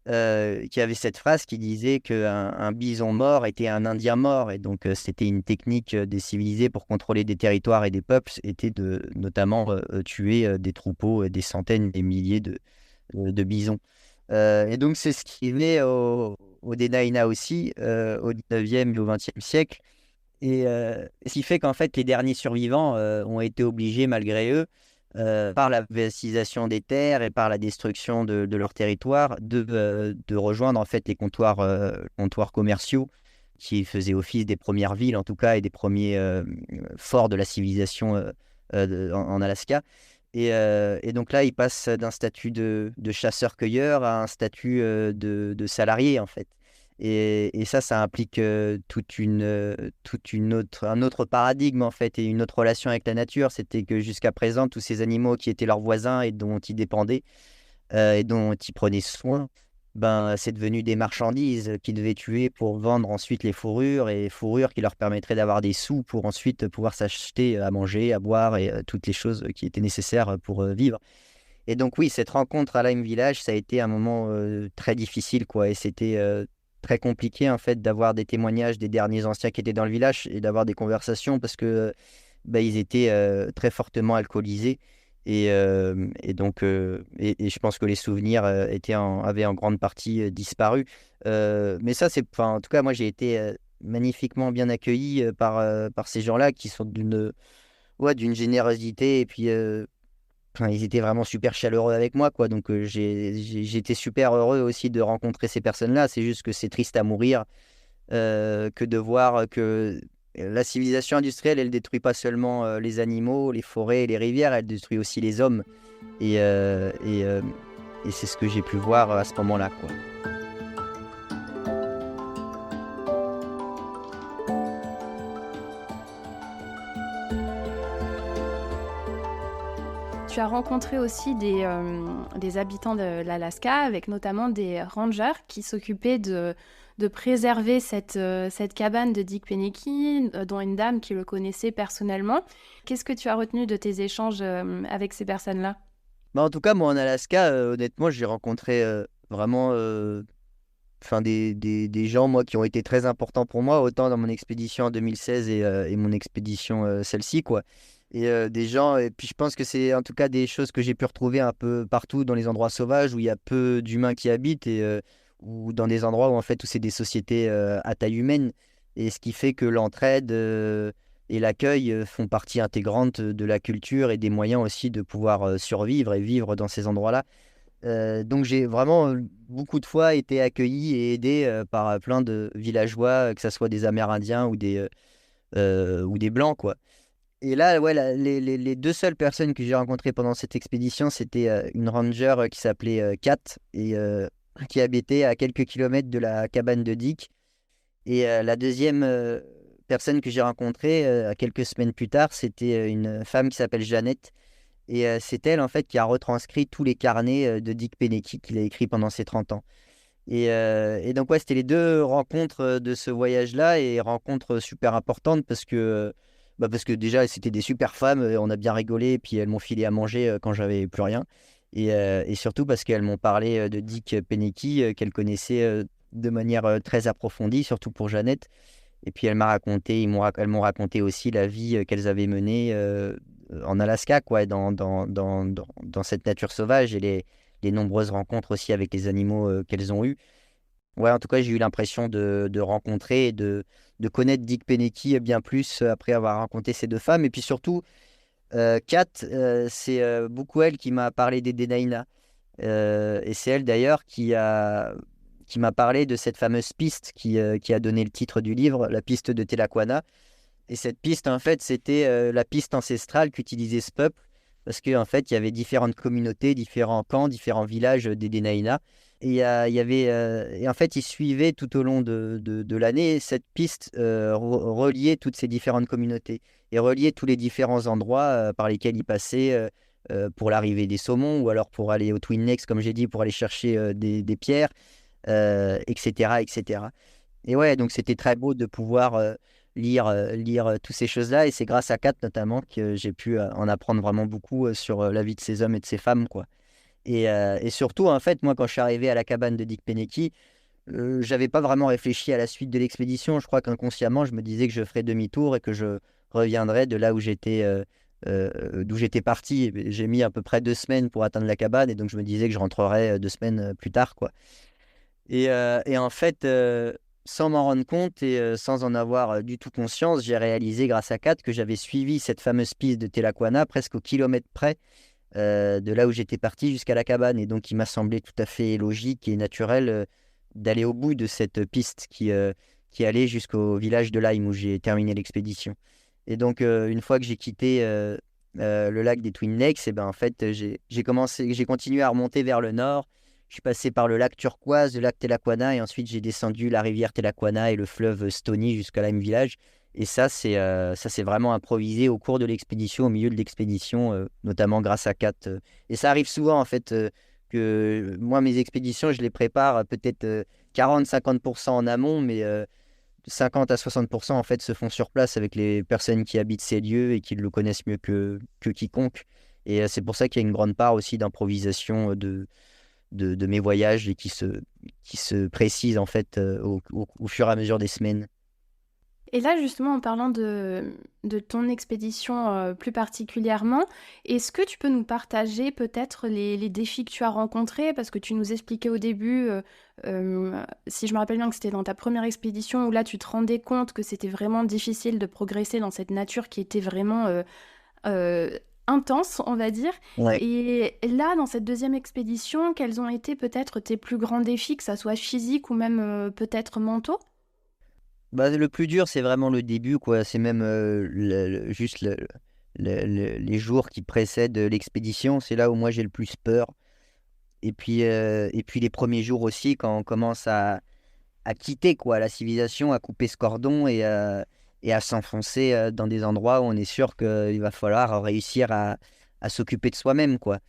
qui avait cette phrase qui disait qu'un bison mort était un Indien mort. Et donc, c'était une technique des civilisés pour contrôler des territoires et des peuples, était de notamment tuer des troupeaux, des centaines, des milliers de bisons. Et donc, c'est ce qui venait au Denaïna aussi, au 19e et au 20e siècle. Et ce qui fait qu'en fait, les derniers survivants ont été obligés, malgré eux, par la vassalisation des terres et par la destruction de leur territoire, de rejoindre en fait les comptoirs commerciaux qui faisaient office des premières villes, en tout cas, et des premiers forts de la civilisation en Alaska. Et donc là, ils passent d'un statut de chasseur-cueilleur à un statut de salarié, en fait. Et ça implique un autre paradigme, en fait, et une autre relation avec la nature. C'était que jusqu'à présent, tous ces animaux qui étaient leurs voisins et dont ils dépendaient et dont ils prenaient soin, ben, c'est devenu des marchandises qu'ils devaient tuer pour vendre ensuite les fourrures, et les fourrures qui leur permettraient d'avoir des sous pour ensuite pouvoir s'acheter à manger, à boire et toutes les choses qui étaient nécessaires pour vivre. Et donc oui, cette rencontre à Lime Village, ça a été un moment très difficile, quoi. Et c'était très compliqué, en fait, d'avoir des témoignages des derniers anciens qui étaient dans le village et d'avoir des conversations parce que bah, ils étaient très fortement alcoolisés. Et donc, et je pense que les souvenirs avaient en grande partie disparu. Mais ça, enfin, en tout cas, moi, j'ai été magnifiquement bien accueilli par ces gens-là qui sont d'une générosité. Et puis, enfin, ils étaient vraiment super chaleureux avec moi, quoi. Donc, j'étais super heureux aussi de rencontrer ces personnes-là. C'est juste que c'est triste à mourir que de voir que la civilisation industrielle, elle détruit pas seulement les animaux, les forêts, les rivières, elle détruit aussi les hommes. Et, euh, et, euh, et c'est ce que j'ai pu voir à ce moment-là, quoi. Tu as rencontré aussi des habitants de l'Alaska, avec notamment des rangers qui s'occupaient de préserver cette cabane de Dick Pennecky, dont une dame qui le connaissait personnellement. Qu'est-ce que tu as retenu de tes échanges avec ces personnes-là? Bah, en tout cas, moi, en Alaska, honnêtement, j'ai rencontré vraiment enfin, des gens, moi, qui ont été très importants pour moi, autant dans mon expédition en 2016 et mon expédition celle-ci, quoi. Et des gens, et puis je pense que c'est en tout cas des choses que j'ai pu retrouver un peu partout dans les endroits sauvages où il y a peu d'humains qui habitent ou dans des endroits où en fait où c'est des sociétés à taille humaine. Et ce qui fait que l'entraide et l'accueil font partie intégrante de la culture et des moyens aussi de pouvoir survivre et vivre dans ces endroits-là. Donc j'ai vraiment beaucoup de fois été accueilli et aidé par plein de villageois, que ce soit des Amérindiens ou des Blancs, quoi. Et là, ouais, les deux seules personnes que j'ai rencontrées pendant cette expédition, c'était une ranger qui s'appelait Kat et qui habitait à quelques kilomètres de la cabane de Dick. Et la deuxième personne que j'ai rencontrée quelques semaines plus tard, c'était une femme qui s'appelle Jeannette. Et c'est elle, en fait, qui a retranscrit tous les carnets de Dick Pennecky qu'il a écrit pendant ses 30 ans. Et donc, ouais, c'était les deux rencontres de ce voyage-là et rencontres super importantes parce que déjà, c'était des super femmes, on a bien rigolé, et puis elles m'ont filé à manger quand j'avais plus rien. Et surtout parce qu'elles m'ont parlé de Dick Pennecky, qu'elles connaissaient de manière très approfondie, surtout pour Jeannette. Et puis elles m'ont raconté aussi la vie qu'elles avaient menée en Alaska, quoi, dans cette nature sauvage et les nombreuses rencontres aussi avec les animaux qu'elles ont eues. Ouais, en tout cas, j'ai eu l'impression de rencontrer et de connaître Dick Pennecky bien plus après avoir rencontré ces deux femmes. Et puis surtout, Kat, c'est beaucoup elle qui m'a parlé des Denaïna. Et c'est elle d'ailleurs qui m'a parlé de cette fameuse piste qui a donné le titre du livre, la piste de Telakwana. Et cette piste, en fait, c'était la piste ancestrale qu'utilisait ce peuple, parce qu'en fait, il y avait différentes communautés, différents camps, différents villages des Denaïna. Et il y avait, et en fait, ils suivaient tout au long de l'année cette piste reliait toutes ces différentes communautés et reliait tous les différents endroits par lesquels ils passaient pour l'arrivée des saumons ou alors pour aller au Twin Lakes, comme j'ai dit, pour aller chercher des pierres, etc., etc. Et ouais, donc c'était très beau de pouvoir lire toutes ces choses-là. Et c'est grâce à Kat notamment que j'ai pu en apprendre vraiment beaucoup sur la vie de ces hommes et de ces femmes, quoi. Et surtout, en fait, moi, quand je suis arrivé à la cabane de Dick Peneki, j'avais pas vraiment réfléchi à la suite de l'expédition. Je crois qu'inconsciemment, je me disais que je ferais demi-tour et que je reviendrais de là où d'où j'étais parti. Et j'ai mis à peu près 2 semaines pour atteindre la cabane, et donc je me disais que je rentrerais 2 semaines plus tard, quoi. Et en fait, sans m'en rendre compte et sans en avoir du tout conscience, j'ai réalisé grâce à Kat que j'avais suivi cette fameuse piste de Telakwana presque au kilomètre près de là où j'étais parti jusqu'à la cabane. Et donc, il m'a semblé tout à fait logique et naturel d'aller au bout de cette piste qui allait jusqu'au village de Lyme où j'ai terminé l'expédition. Et donc, une fois que j'ai quitté le lac des Twin Lakes, et ben, en fait, j'ai continué à remonter vers le nord. Je suis passé par le lac Turquoise, le lac Telakwana, et ensuite j'ai descendu la rivière Telakwana et le fleuve Stony jusqu'à Lyme Village. Et ça, c'est vraiment improvisé au cours de l'expédition, au milieu de l'expédition, notamment grâce à Kat. Et ça arrive souvent, en fait, que moi, mes expéditions, je les prépare peut-être 40-50% en amont, mais 50 à 60% en fait se font sur place avec les personnes qui habitent ces lieux et qui le connaissent mieux que quiconque. Et c'est pour ça qu'il y a une grande part aussi d'improvisation de mes voyages et qui se précise en fait au fur et à mesure des semaines. Et là, justement, en parlant de ton expédition plus particulièrement, est-ce que tu peux nous partager peut-être les défis que tu as rencontrés? Parce que tu nous expliquais au début, si je me rappelle bien, que c'était dans ta première expédition où là, tu te rendais compte que c'était vraiment difficile de progresser dans cette nature qui était vraiment euh, intense, on va dire. Ouais. Et là, dans cette deuxième expédition, quels ont été peut-être tes plus grands défis, que ça soit physique ou même peut-être mentaux? Bah, le plus dur, c'est vraiment le début, quoi. C'est même juste les jours qui précèdent l'expédition. C'est là où moi j'ai le plus peur. Et puis les premiers jours aussi, quand on commence à quitter quoi, la civilisation, à couper ce cordon et à s'enfoncer dans des endroits où on est sûr qu'il va falloir réussir à s'occuper de soi-même, quoi.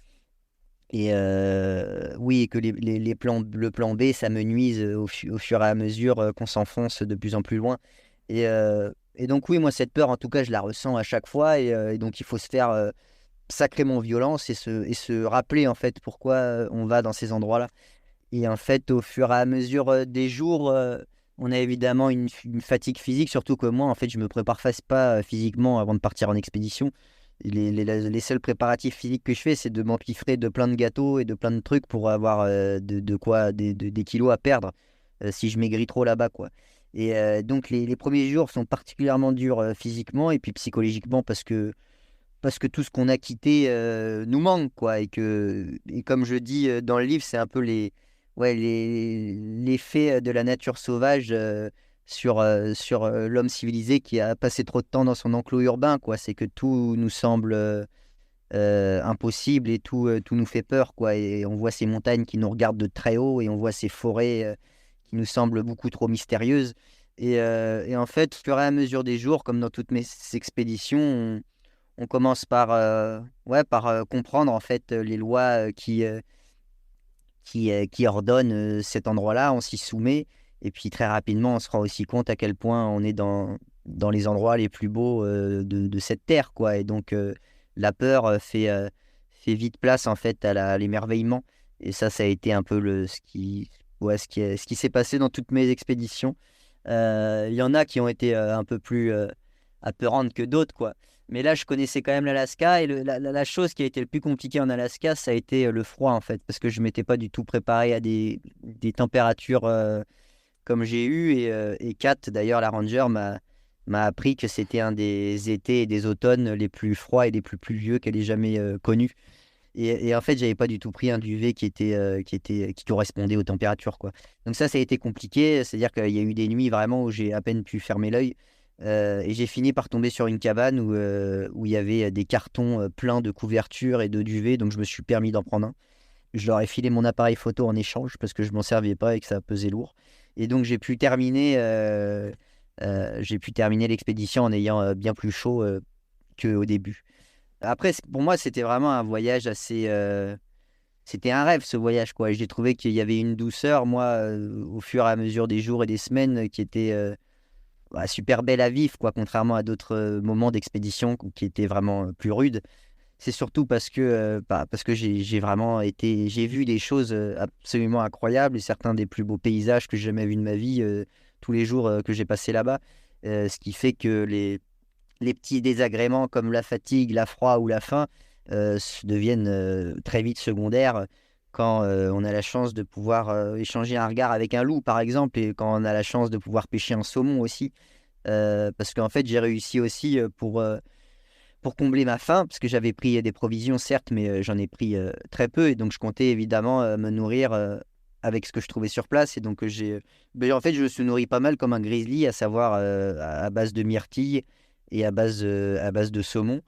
Et oui, que le plan B, ça me nuise au fur et à mesure qu'on s'enfonce de plus en plus loin. Et donc oui, moi, cette peur, en tout cas, je la ressens à chaque fois. Et donc, il faut se faire sacrément violence et se rappeler, en fait, pourquoi on va dans ces endroits-là. Et en fait, au fur et à mesure des jours, on a évidemment une fatigue physique, surtout que moi, en fait, je me prépare pas physiquement avant de partir en expédition. Les seuls préparatifs physiques que je fais, c'est de m'empiffrer de plein de gâteaux et de plein de trucs pour avoir de quoi, des kilos à perdre si je maigris trop là-bas, quoi. Et donc, les premiers jours sont particulièrement durs physiquement et puis psychologiquement parce que tout ce qu'on a quitté nous manque, quoi. Et comme je dis dans le livre, c'est un peu l'effet de la nature sauvage sur l'homme civilisé qui a passé trop de temps dans son enclos urbain, quoi. C'est que tout nous semble impossible et tout nous fait peur, quoi. Et on voit ces montagnes qui nous regardent de très haut et on voit ces forêts qui nous semblent beaucoup trop mystérieuses. Et en fait, au fur et à mesure des jours, comme dans toutes mes expéditions, on commence par comprendre en fait les lois qui ordonnent cet endroit-là. On s'y soumet et puis très rapidement, on se rend aussi compte à quel point on est dans les endroits les plus beaux de cette terre, quoi. Et donc la peur fait vite place en fait à l'émerveillement. Et ça a été un peu ce qui s'est passé dans toutes mes expéditions. Il y en a qui ont été un peu plus apeurantes que d'autres, quoi. Mais là, je connaissais quand même l'Alaska et la chose qui a été le plus compliquée en Alaska, ça a été le froid en fait, parce que je m'étais pas du tout préparé à des températures comme j'ai eu. Et Kat, d'ailleurs, la ranger, m'a appris que c'était un des étés et des automnes les plus froids et les plus pluvieux qu'elle ait jamais connus. Et en fait, j'avais pas du tout pris un duvet qui correspondait aux températures, quoi. Donc ça a été compliqué. C'est-à-dire qu'il y a eu des nuits vraiment où j'ai à peine pu fermer l'œil. Et j'ai fini par tomber sur une cabane où il y avait des cartons pleins de couvertures et de duvets. Donc je me suis permis d'en prendre un. Je leur ai filé mon appareil photo en échange parce que je m'en servais pas et que ça pesait lourd. Et donc j'ai pu terminer l'expédition en ayant bien plus chaud qu'au début. Après, pour moi, c'était vraiment un voyage assez. C'était un rêve, ce voyage, quoi. Et j'ai trouvé qu'il y avait une douceur, moi, au fur et à mesure des jours et des semaines, qui était super belle à vivre, quoi, contrairement à d'autres moments d'expédition qui étaient vraiment plus rudes. c'est surtout parce que j'ai vraiment j'ai vu des choses absolument incroyables et certains des plus beaux paysages que j'ai jamais vus de ma vie tous les jours que j'ai passé là-bas. Ce qui fait que les petits désagréments comme la fatigue, la froid ou la faim deviennent très vite secondaires quand on a la chance de pouvoir échanger un regard avec un loup, par exemple, et quand on a la chance de pouvoir pêcher un saumon aussi. Parce qu'en fait, j'ai réussi aussi pour combler ma faim, parce que j'avais pris des provisions, certes, mais j'en ai pris très peu, et donc je comptais évidemment me nourrir avec ce que je trouvais sur place. Et donc en fait, je me suis nourri pas mal comme un grizzly, à savoir à base de myrtilles et à base de saumon.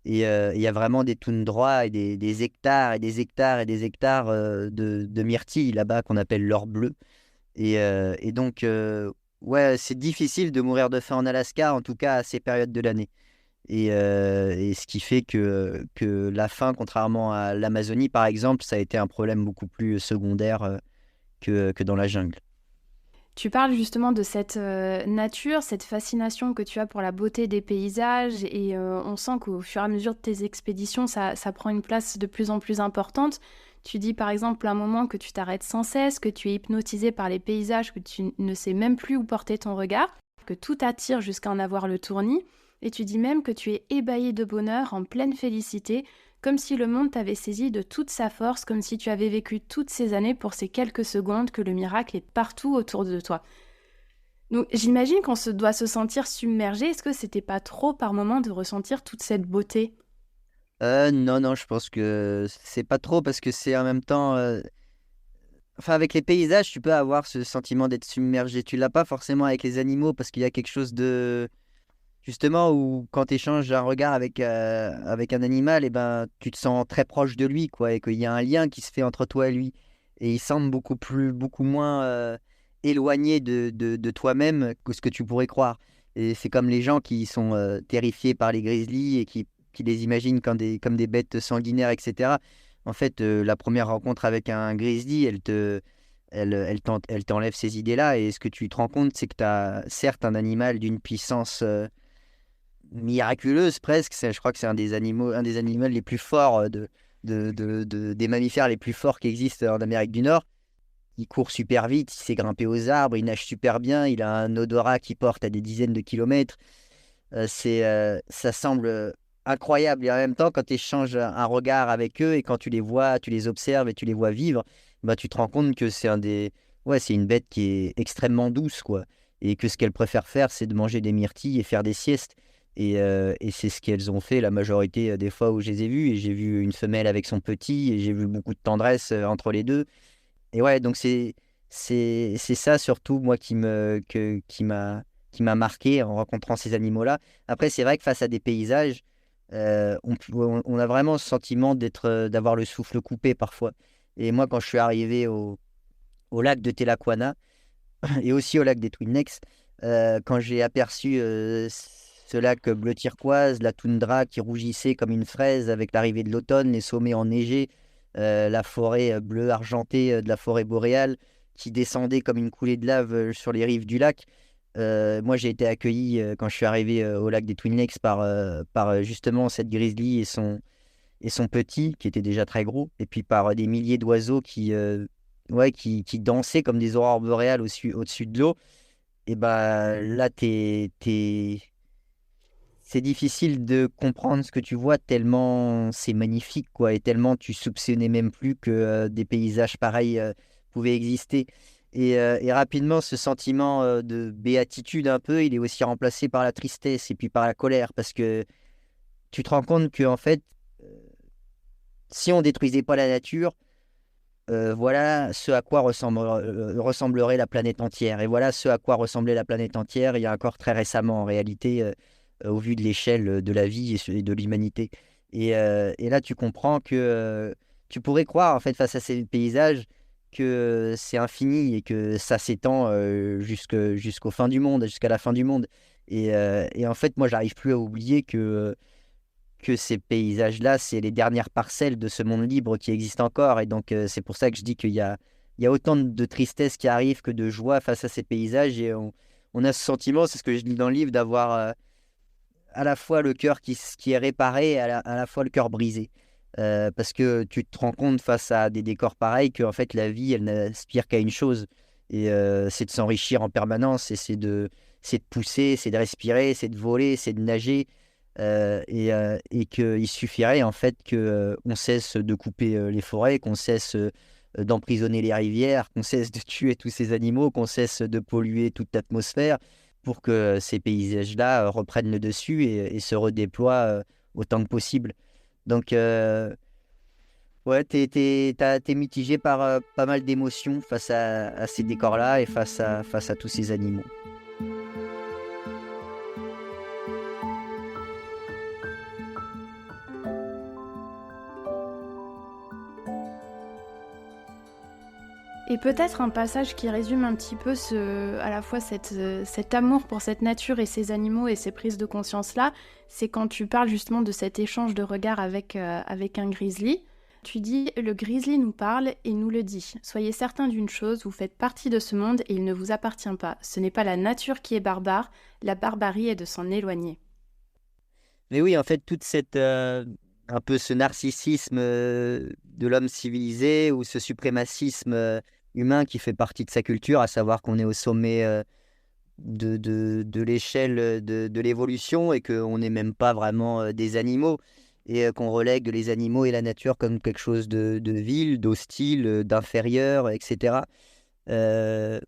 Et il y a vraiment des toundras et des hectares et des hectares et des hectares de myrtilles là-bas qu'on appelle l'or bleu. Et donc, ouais, c'est difficile de mourir de faim en Alaska, en tout cas à ces périodes de l'année. Et ce qui fait que la faim, contrairement à l'Amazonie, par exemple, ça a été un problème beaucoup plus secondaire que dans la jungle. Tu parles justement de cette nature, cette fascination que tu as pour la beauté des paysages et on sent qu'au fur et à mesure de tes expéditions, ça prend une place de plus en plus importante. Tu dis par exemple à un moment que tu t'arrêtes sans cesse, que tu es hypnotisé par les paysages, que tu ne sais même plus où porter ton regard, que tout t'attire jusqu'à en avoir le tournis. Et tu dis même que tu es ébahi de bonheur, en pleine félicité, comme si le monde t'avait saisi de toute sa force, comme si tu avais vécu toutes ces années pour ces quelques secondes que le miracle est partout autour de toi. Donc j'imagine qu'on doit se sentir submergé. Est-ce que c'était pas trop par moment de ressentir toute cette beauté? Non, non, je pense que c'est pas trop parce que c'est en même temps. Enfin, avec les paysages, tu peux avoir ce sentiment d'être submergé. Tu l'as pas forcément avec les animaux parce qu'il y a quelque chose de. Justement, où quand tu échanges un regard avec un animal, et ben, tu te sens très proche de lui, quoi, et qu'il y a un lien qui se fait entre toi et lui. Et il semble beaucoup moins éloigné de toi-même que ce que tu pourrais croire. Et c'est comme les gens qui sont terrifiés par les grizzlies et qui les imaginent comme des bêtes sanguinaires, etc. En fait, la première rencontre avec un grizzly, elle t'enlève ces idées-là. Et ce que tu te rends compte, c'est que tu as certes un animal d'une puissance miraculeuse presque. Je crois que c'est un des animaux les plus forts des mammifères les plus forts qui existent en Amérique du Nord. Il court super vite, il sait grimper aux arbres, il nage super bien, il a un odorat qui porte à des dizaines de kilomètres. Ça semble incroyable. Et en même temps, quand tu échanges un regard avec eux et quand tu les vois, tu les observes et tu les vois vivre, bah, tu te rends compte que ouais, c'est une bête qui est extrêmement douce, quoi. Et que ce qu'elle préfère faire, c'est de manger des myrtilles et faire des siestes. Et c'est ce qu'elles ont fait la majorité des fois où je les ai vues. Et j'ai vu une femelle avec son petit et j'ai vu beaucoup de tendresse entre les deux. Et ouais, donc c'est ça surtout, moi, qui m'a marqué en rencontrant ces animaux-là. Après, c'est vrai que face à des paysages, on a vraiment ce sentiment d'avoir le souffle coupé parfois. Et moi, quand je suis arrivé au lac de Telakwana et aussi au lac des Twin Necks, quand j'ai aperçu ce lac bleu turquoise, la toundra qui rougissait comme une fraise avec l'arrivée de l'automne, les sommets enneigés, la forêt bleu argentée de la forêt boréale qui descendait comme une coulée de lave sur les rives du lac. Moi, j'ai été accueilli quand je suis arrivé au lac des Twin Lakes par justement cette grizzly et son petit, qui était déjà très gros, et puis par des milliers d'oiseaux ouais, qui dansaient comme des aurores boréales au-dessus de l'eau. Et bah là, c'est difficile de comprendre ce que tu vois tellement c'est magnifique, quoi, et tellement tu soupçonnais même plus que des paysages pareils pouvaient exister. Et rapidement, ce sentiment de béatitude un peu, il est aussi remplacé par la tristesse et puis par la colère, parce que tu te rends compte que en fait, si on détruisait pas la nature, voilà ce à quoi ressemblerait la planète entière. Et voilà ce à quoi ressemblait la planète entière il y a encore très récemment, en réalité, au vu de l'échelle de la vie et de l'humanité. Et là, tu comprends que tu pourrais croire, en fait, face à ces paysages, que c'est infini et que ça s'étend jusqu'au fin du monde, jusqu'à la fin du monde. Et en fait, moi, j'arrive plus à oublier que ces paysages-là, c'est les dernières parcelles de ce monde libre qui existe encore. Et donc, c'est pour ça que je dis il y a autant de tristesse qui arrive que de joie face à ces paysages. Et on a ce sentiment, c'est ce que je dis dans le livre, d'avoir à la fois le cœur qui est réparé et à la fois le cœur brisé. Parce que tu te rends compte face à des décors pareils qu'en fait la vie, elle n'aspire qu'à une chose. Et c'est de s'enrichir en permanence, et c'est de pousser, c'est de respirer, c'est de voler, c'est de nager. Et qu'il suffirait en fait qu'on cesse de couper les forêts, qu'on cesse d'emprisonner les rivières, qu'on cesse de tuer tous ces animaux, qu'on cesse de polluer toute l'atmosphère pour que ces paysages-là reprennent le dessus et se redéploient autant que possible. Donc, ouais, t'es mitigé par pas mal d'émotions face à ces décors-là et face à tous ces animaux. Et peut-être un passage qui résume un petit peu à la fois cet amour pour cette nature et ces animaux et ces prises de conscience-là, c'est quand tu parles justement de cet échange de regards avec un grizzly. Tu dis « Le grizzly nous parle et nous le dit. Soyez certains d'une chose, vous faites partie de ce monde et il ne vous appartient pas. Ce n'est pas la nature qui est barbare, la barbarie est de s'en éloigner. » Mais oui, en fait, un peu ce narcissisme de l'homme civilisé ou ce suprémacisme humain qui fait partie de sa culture, à savoir qu'on est au sommet de l'échelle de l'évolution et qu'on n'est même pas vraiment des animaux et qu'on relègue les animaux et la nature comme quelque chose de vil, d'hostile, d'inférieur, etc. Euh,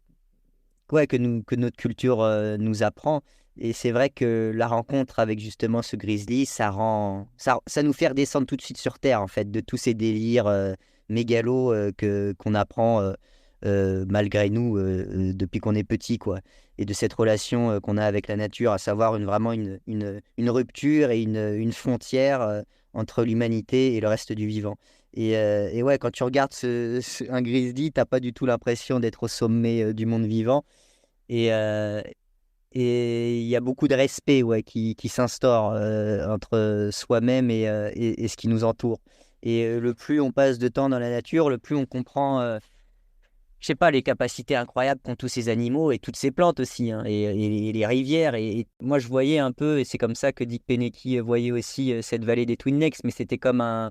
ouais, que notre culture nous apprend. Et c'est vrai que la rencontre avec justement ce grizzly, ça nous fait redescendre tout de suite sur Terre, en fait, de tous ces délires mégalos qu'on apprend malgré nous depuis qu'on est petit, quoi. Et de cette relation qu'on a avec la nature, à savoir vraiment une rupture et une frontière entre l'humanité et le reste du vivant. Et ouais, quand tu regardes un grizzly, t'as pas du tout l'impression d'être au sommet du monde vivant. Et, et il y a beaucoup de respect, ouais, qui s'instaure entre soi-même et ce qui nous entoure. Et le plus on passe de temps dans la nature, le plus on comprend, je sais pas, les capacités incroyables qu'ont tous ces animaux et toutes ces plantes aussi, hein, et les rivières. Et moi, je voyais un peu, et c'est comme ça que Dick Pennecky voyait aussi cette vallée des Twin Lakes, mais c'était comme un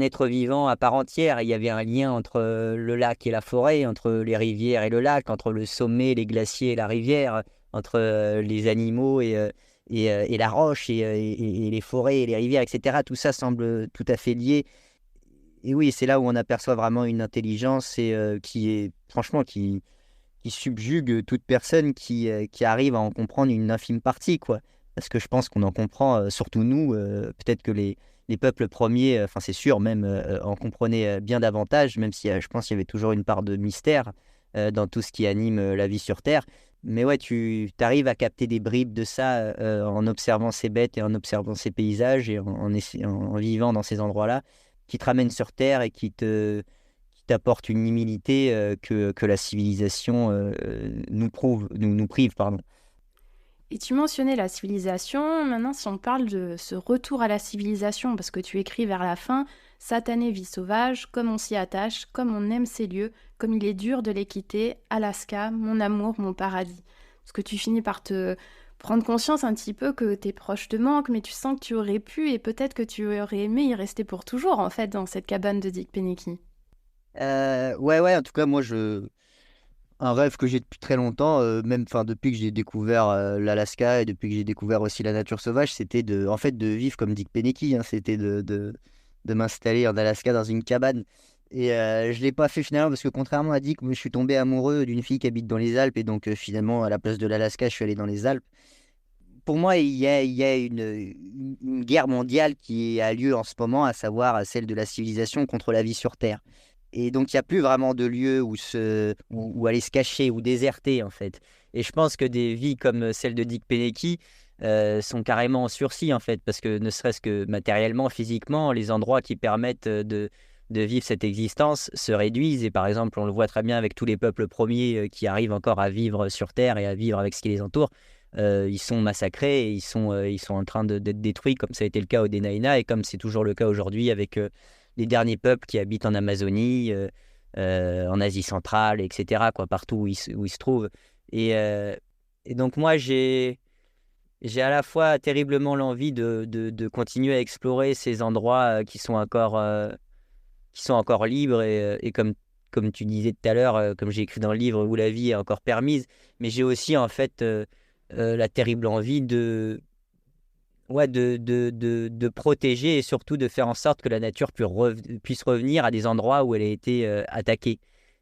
être vivant à part entière. Il y avait un lien entre le lac et la forêt, entre les rivières et le lac, entre le sommet, les glaciers et la rivière, entre les animaux et la roche et les forêts et les rivières, etc. Tout ça semble tout à fait lié. Et oui, c'est là où on aperçoit vraiment une intelligence qui est, franchement, qui subjugue toute personne qui arrive à en comprendre une infime partie, quoi. Parce que je pense qu'on en comprend, surtout nous, peut-être que les peuples premiers, enfin c'est sûr, même en comprenaient bien davantage, même si je pense qu'il y avait toujours une part de mystère dans tout ce qui anime la vie sur Terre. Mais ouais, tu arrives à capter des bribes de ça en observant ces bêtes et en observant ces paysages et en vivant dans ces endroits-là, qui te ramènent sur Terre et qui t'apporte une humilité que la civilisation nous prive, pardon. Et tu mentionnais la civilisation, maintenant si on parle de ce retour à la civilisation, parce que tu écris vers la fin, Satanée vie sauvage, comme on s'y attache, comme on aime ces lieux, comme il est dur de les quitter, Alaska, mon amour, mon paradis. Parce que tu finis par te prendre conscience un petit peu que tes proches te manquent, mais tu sens que tu aurais pu et peut-être que tu aurais aimé y rester pour toujours, en fait, dans cette cabane de Dick Pennecky. Ouais, en tout cas, un rêve que j'ai depuis très longtemps, même enfin depuis que j'ai découvert l'Alaska et depuis que j'ai découvert aussi la nature sauvage, c'était en fait de vivre comme Dick Pennecky, hein, c'était de m'installer en Alaska dans une cabane. Et je l'ai pas fait finalement parce que contrairement à Dick, moi, je suis tombé amoureux d'une fille qui habite dans les Alpes et donc finalement à la place de l'Alaska, je suis allé dans les Alpes. Pour moi, il y a une guerre mondiale qui a lieu en ce moment, à savoir celle de la civilisation contre la vie sur Terre. Et donc, il n'y a plus vraiment de lieu où aller se cacher ou déserter, en fait. Et je pense que des vies comme celle de Dick Pennecky sont carrément en sursis, en fait, parce que ne serait-ce que matériellement, physiquement, les endroits qui permettent de vivre cette existence se réduisent. Et par exemple, on le voit très bien avec tous les peuples premiers qui arrivent encore à vivre sur Terre et à vivre avec ce qui les entoure. Ils sont massacrés et ils sont en train d'être détruits, comme ça a été le cas au Dena'ina et comme c'est toujours le cas aujourd'hui avec les derniers peuples qui habitent en Amazonie, en Asie centrale, etc., quoi, partout où ils se trouvent. Et, euh, et donc moi, j'ai à la fois terriblement l'envie de continuer à explorer ces endroits qui sont encore libres et comme tu disais tout à l'heure, comme j'ai écrit dans le livre, où la vie est encore permise. Mais j'ai aussi en fait la terrible envie de protéger et surtout de faire en sorte que la nature puisse revenir à des endroits où elle a été attaquée.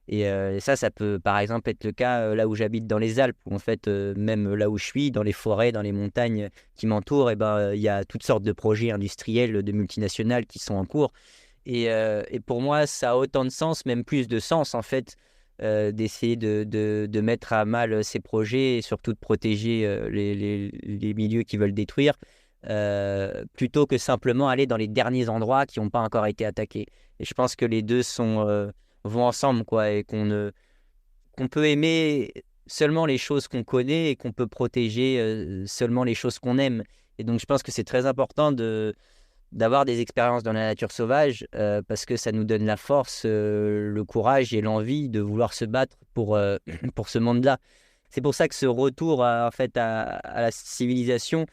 Et ça peut par exemple être le cas là où j'habite dans les Alpes, où en fait, même là où je suis, dans les forêts, dans les montagnes qui m'entourent, et ben, il y a toutes sortes de projets industriels, de multinationales qui sont en cours. Et pour moi, ça a autant de sens, même plus de sens en fait, d'essayer de mettre à mal ces projets et surtout de protéger les milieux qui veulent détruire, plutôt que simplement aller dans les derniers endroits qui n'ont pas encore été attaqués. Et je pense que les deux vont ensemble, quoi, et qu'on peut aimer seulement les choses qu'on connaît et qu'on peut protéger seulement les choses qu'on aime. Et donc je pense que c'est très important d'avoir des expériences dans la nature sauvage, parce que ça nous donne la force, le courage et l'envie de vouloir se battre pour ce monde-là. C'est pour ça que ce retour en fait, à la civilisation,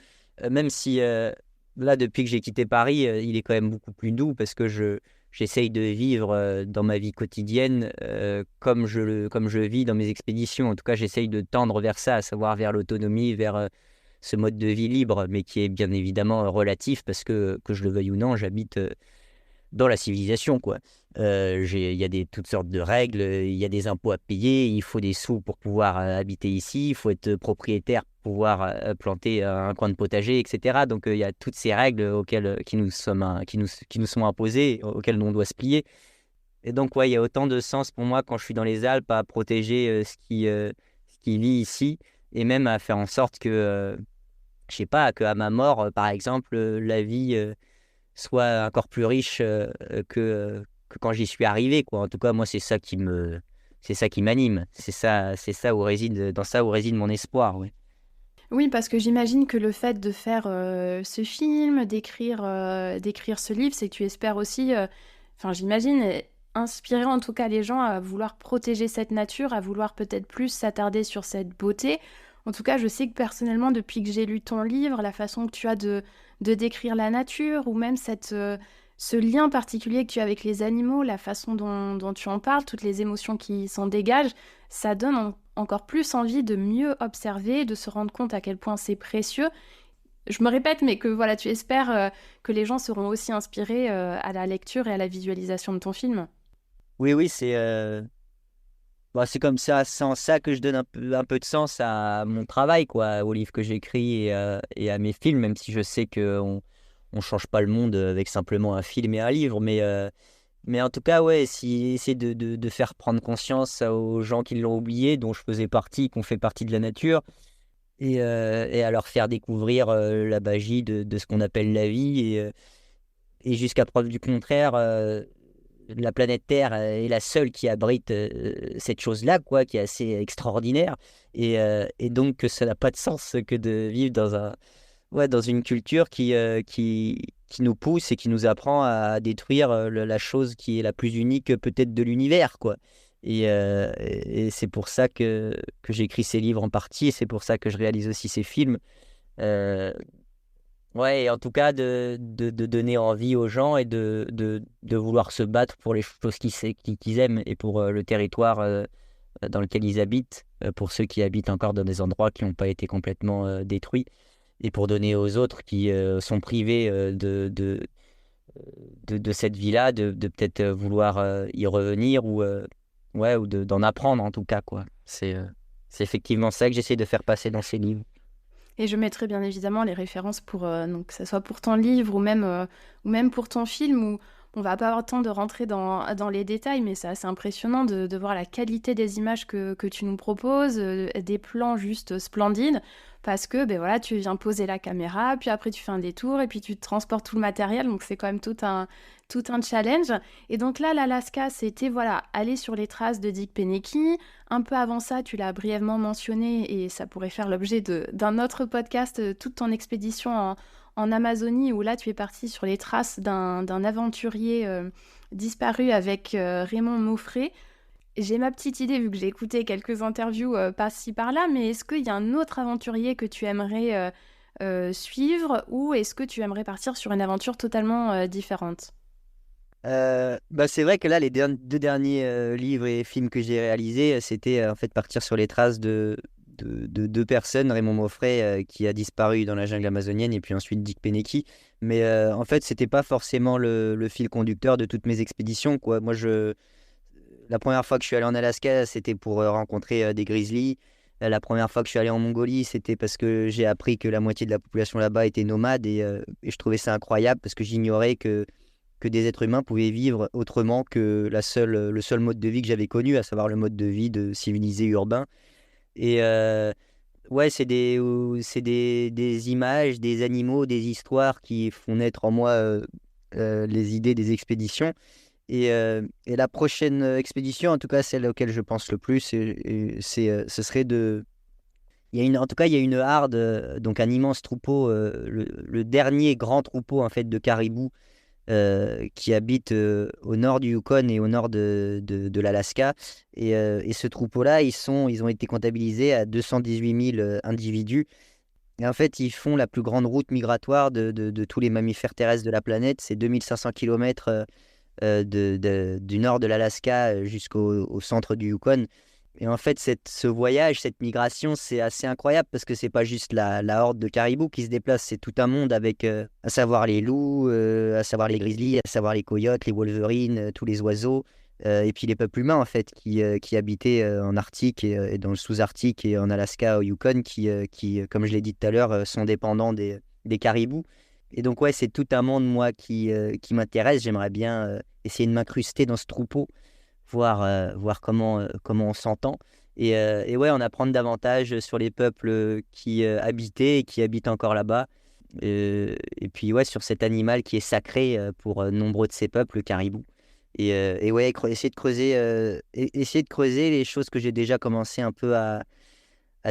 même si là, depuis que j'ai quitté Paris, il est quand même beaucoup plus doux parce que j'essaye de vivre dans ma vie quotidienne comme je vis dans mes expéditions. En tout cas, j'essaye de tendre vers ça, à savoir vers l'autonomie, vers ce mode de vie libre, mais qui est bien évidemment relatif parce que je le veuille ou non, j'habite dans la civilisation, quoi. Il y a toutes sortes de règles, il y a des impôts à payer, il faut des sous pour pouvoir habiter ici, il faut être propriétaire pour pouvoir planter un coin de potager, etc. Donc il y a toutes ces règles qui nous sont imposées, auxquelles on doit se plier. Et donc ouais, il y a autant de sens pour moi quand je suis dans les Alpes à protéger ce qui vit ici, et même à faire en sorte que, je sais pas, qu'à ma mort, par exemple, la vie soit encore plus riche que quand j'y suis arrivé, quoi. En tout cas, moi, c'est ça qui m'anime. Dans ça où réside mon espoir, ouais. Oui, parce que j'imagine que le fait de faire ce film, d'écrire ce livre, c'est que tu espères aussi, enfin j'imagine, inspirer en tout cas les gens à vouloir protéger cette nature, à vouloir peut-être plus s'attarder sur cette beauté. En tout cas, je sais que personnellement, depuis que j'ai lu ton livre, la façon que tu as de décrire la nature, ou même ce lien particulier que tu as avec les animaux, la façon dont tu en parles, toutes les émotions qui s'en dégagent, ça donne encore plus envie de mieux observer, de se rendre compte à quel point c'est précieux. Je me répète, mais que voilà, tu espères que les gens seront aussi inspirés à la lecture et à la visualisation de ton film. Oui, oui, c'est comme ça, c'est en ça que je donne un peu de sens à mon travail, quoi, aux livres que j'écris et à mes films, même si je sais qu'on change pas le monde avec simplement un film et un livre. Mais en tout cas, ouais, essayer de faire prendre conscience aux gens qui l'ont oublié, dont je faisais partie, qu'on fait partie de la nature, et à leur faire découvrir la magie de ce qu'on appelle la vie. Et jusqu'à preuve du contraire, la planète Terre est la seule qui abrite cette chose-là, quoi, qui est assez extraordinaire. Et donc, que ça n'a pas de sens que de vivre dans une culture qui nous pousse et qui nous apprend à détruire la chose qui est la plus unique peut-être de l'univers, quoi. Et c'est pour ça que j'écris ces livres en partie, et c'est pour ça que je réalise aussi ces films. Euh, ouais, et en tout cas, de donner envie aux gens et de vouloir se battre pour les choses qu'ils aiment et pour le territoire dans lequel ils habitent, pour ceux qui habitent encore dans des endroits qui n'ont pas été complètement détruits, et pour donner aux autres qui sont privés de cette vie-là, de peut-être vouloir y revenir ou d'en apprendre en tout cas, quoi. C'est effectivement ça que j'essaie de faire passer dans ces livres. Et je mettrai bien évidemment les références pour donc que ce soit pour ton livre ou même pour ton film où on va pas avoir le temps de rentrer dans les détails, mais c'est assez impressionnant de voir la qualité des images que tu nous proposes, des plans juste splendides, parce que ben voilà, tu viens poser la caméra, puis après tu fais un détour, et puis tu transportes tout le matériel, donc c'est quand même tout un challenge. Et donc là, l'Alaska, c'était voilà, aller sur les traces de Dick Pennecky. Un peu avant ça, tu l'as brièvement mentionné, et ça pourrait faire l'objet d'un autre podcast, toute ton expédition en Amazonie, où là tu es parti sur les traces d'un aventurier disparu avec Raymond Mauffret. J'ai ma petite idée vu que j'ai écouté quelques interviews par-ci par-là, mais est-ce qu'il y a un autre aventurier que tu aimerais suivre, ou est-ce que tu aimerais partir sur une aventure totalement différente? C'est vrai que là, les deux derniers livres et films que j'ai réalisés, c'était en fait partir sur les traces de deux personnes, Raymond Moffret qui a disparu dans la jungle amazonienne, et puis ensuite Dick Peneki. Mais en fait, c'était pas forcément le fil conducteur de toutes mes expéditions, quoi. La première fois que je suis allé en Alaska, c'était pour rencontrer des grizzlies. La première fois que je suis allé en Mongolie, c'était parce que j'ai appris que la moitié de la population là-bas était nomade, et je trouvais ça incroyable parce que j'ignorais que des êtres humains pouvaient vivre autrement que le seul mode de vie que j'avais connu, à savoir le mode de vie de civilisé urbain. Et ouais, des images, des animaux, des histoires qui font naître en moi les idées des expéditions. Et la prochaine expédition, en tout cas celle auquel je pense le plus, ce serait de... En tout cas, il y a une harde, donc un immense troupeau, le dernier grand troupeau en fait de caribous qui habitent au nord du Yukon et au nord de l'Alaska. Et ce troupeau-là, ils ont été comptabilisés à 218 000 individus. Et en fait, ils font la plus grande route migratoire de tous les mammifères terrestres de la planète. C'est 2500 km du nord de l'Alaska au centre du Yukon. Et en fait, ce voyage, cette migration, c'est assez incroyable parce que c'est pas juste la horde de caribous qui se déplace, c'est tout un monde avec, à savoir les loups, à savoir les grizzlies, à savoir les coyotes, les wolverines, tous les oiseaux, et puis les peuples humains en fait qui habitaient en Arctique et dans le sous-Arctique et en Alaska, au Yukon, qui comme je l'ai dit tout à l'heure, sont dépendants des caribous. Et donc ouais, c'est tout un monde moi qui m'intéresse. J'aimerais bien essayer de m'incruster dans ce troupeau, voir comment on s'entend. Et ouais, en apprendre davantage sur les peuples qui habitaient et qui habitent encore là-bas. Et puis ouais, sur cet animal qui est sacré pour nombreux de ces peuples, le caribou. Et ouais, essayer de creuser les choses que j'ai déjà commencé un peu à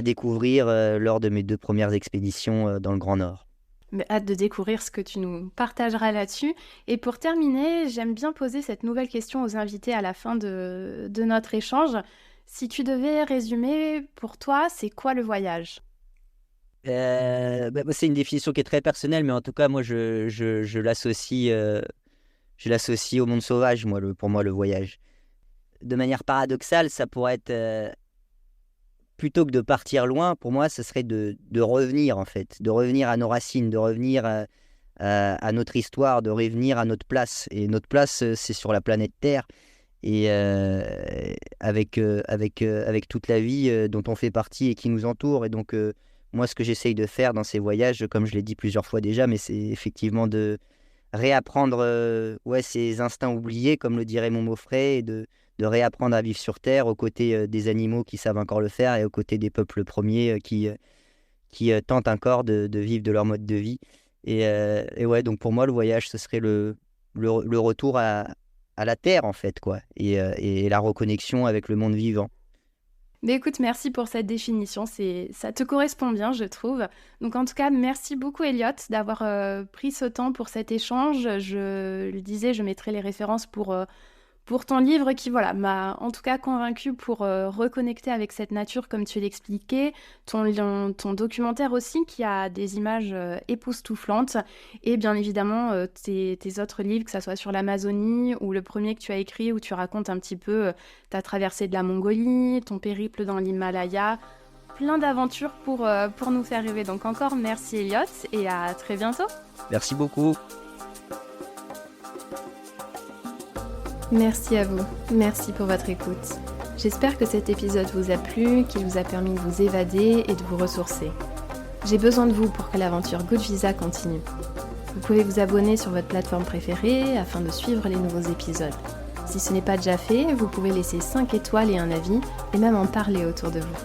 découvrir lors de mes 2 premières expéditions dans le Grand Nord. Mais hâte de découvrir ce que tu nous partageras là-dessus. Et pour terminer, j'aime bien poser cette nouvelle question aux invités à la fin de notre échange. Si tu devais résumer, pour toi, c'est quoi le voyage? C'est une définition qui est très personnelle, mais en tout cas, moi, je l'associe au monde sauvage, pour moi, le voyage. De manière paradoxale, ça pourrait être, plutôt que de partir loin, pour moi, ce serait de revenir, en fait, de revenir à nos racines, de revenir à notre histoire, de revenir à notre place. Et notre place, c'est sur la planète Terre, et avec toute la vie dont on fait partie et qui nous entoure. Et donc, moi, ce que j'essaye de faire dans ces voyages, comme je l'ai dit plusieurs fois déjà, mais c'est effectivement de réapprendre ces instincts oubliés, comme le dirait mon Moffret, et de réapprendre à vivre sur Terre aux côtés des animaux qui savent encore le faire et aux côtés des peuples premiers qui tentent encore de vivre de leur mode de vie. Et ouais, donc pour moi, le voyage, ce serait le retour à la Terre, en fait, quoi, et la reconnexion avec le monde vivant. Mais écoute, merci pour cette définition, ça te correspond bien, je trouve. Donc en tout cas, merci beaucoup Elliot d'avoir pris ce temps pour cet échange. Je le disais, je mettrai les références pour ton livre qui m'a en tout cas convaincue pour reconnecter avec cette nature comme tu l'expliquais, ton documentaire aussi qui a des images époustouflantes, et bien évidemment tes autres livres, que ça soit sur l'Amazonie ou le premier que tu as écrit où tu racontes un petit peu ta traversée de la Mongolie, ton périple dans l'Himalaya, plein d'aventures pour nous faire rêver. Donc encore merci Elliot et à très bientôt. Merci beaucoup. Merci à vous, merci pour votre écoute. J'espère que cet épisode vous a plu, qu'il vous a permis de vous évader et de vous ressourcer. J'ai besoin de vous pour que l'aventure Good Visa continue. Vous pouvez vous abonner sur votre plateforme préférée afin de suivre les nouveaux épisodes. Si ce n'est pas déjà fait, vous pouvez laisser 5 étoiles et un avis, et même en parler autour de vous.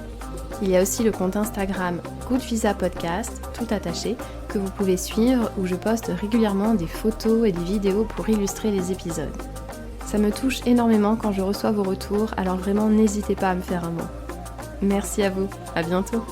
Il y a aussi le compte Instagram Good Visa Podcast, tout attaché, que vous pouvez suivre, où je poste régulièrement des photos et des vidéos pour illustrer les épisodes. Ça me touche énormément quand je reçois vos retours, alors vraiment n'hésitez pas à me faire un mot. Merci à vous, à bientôt.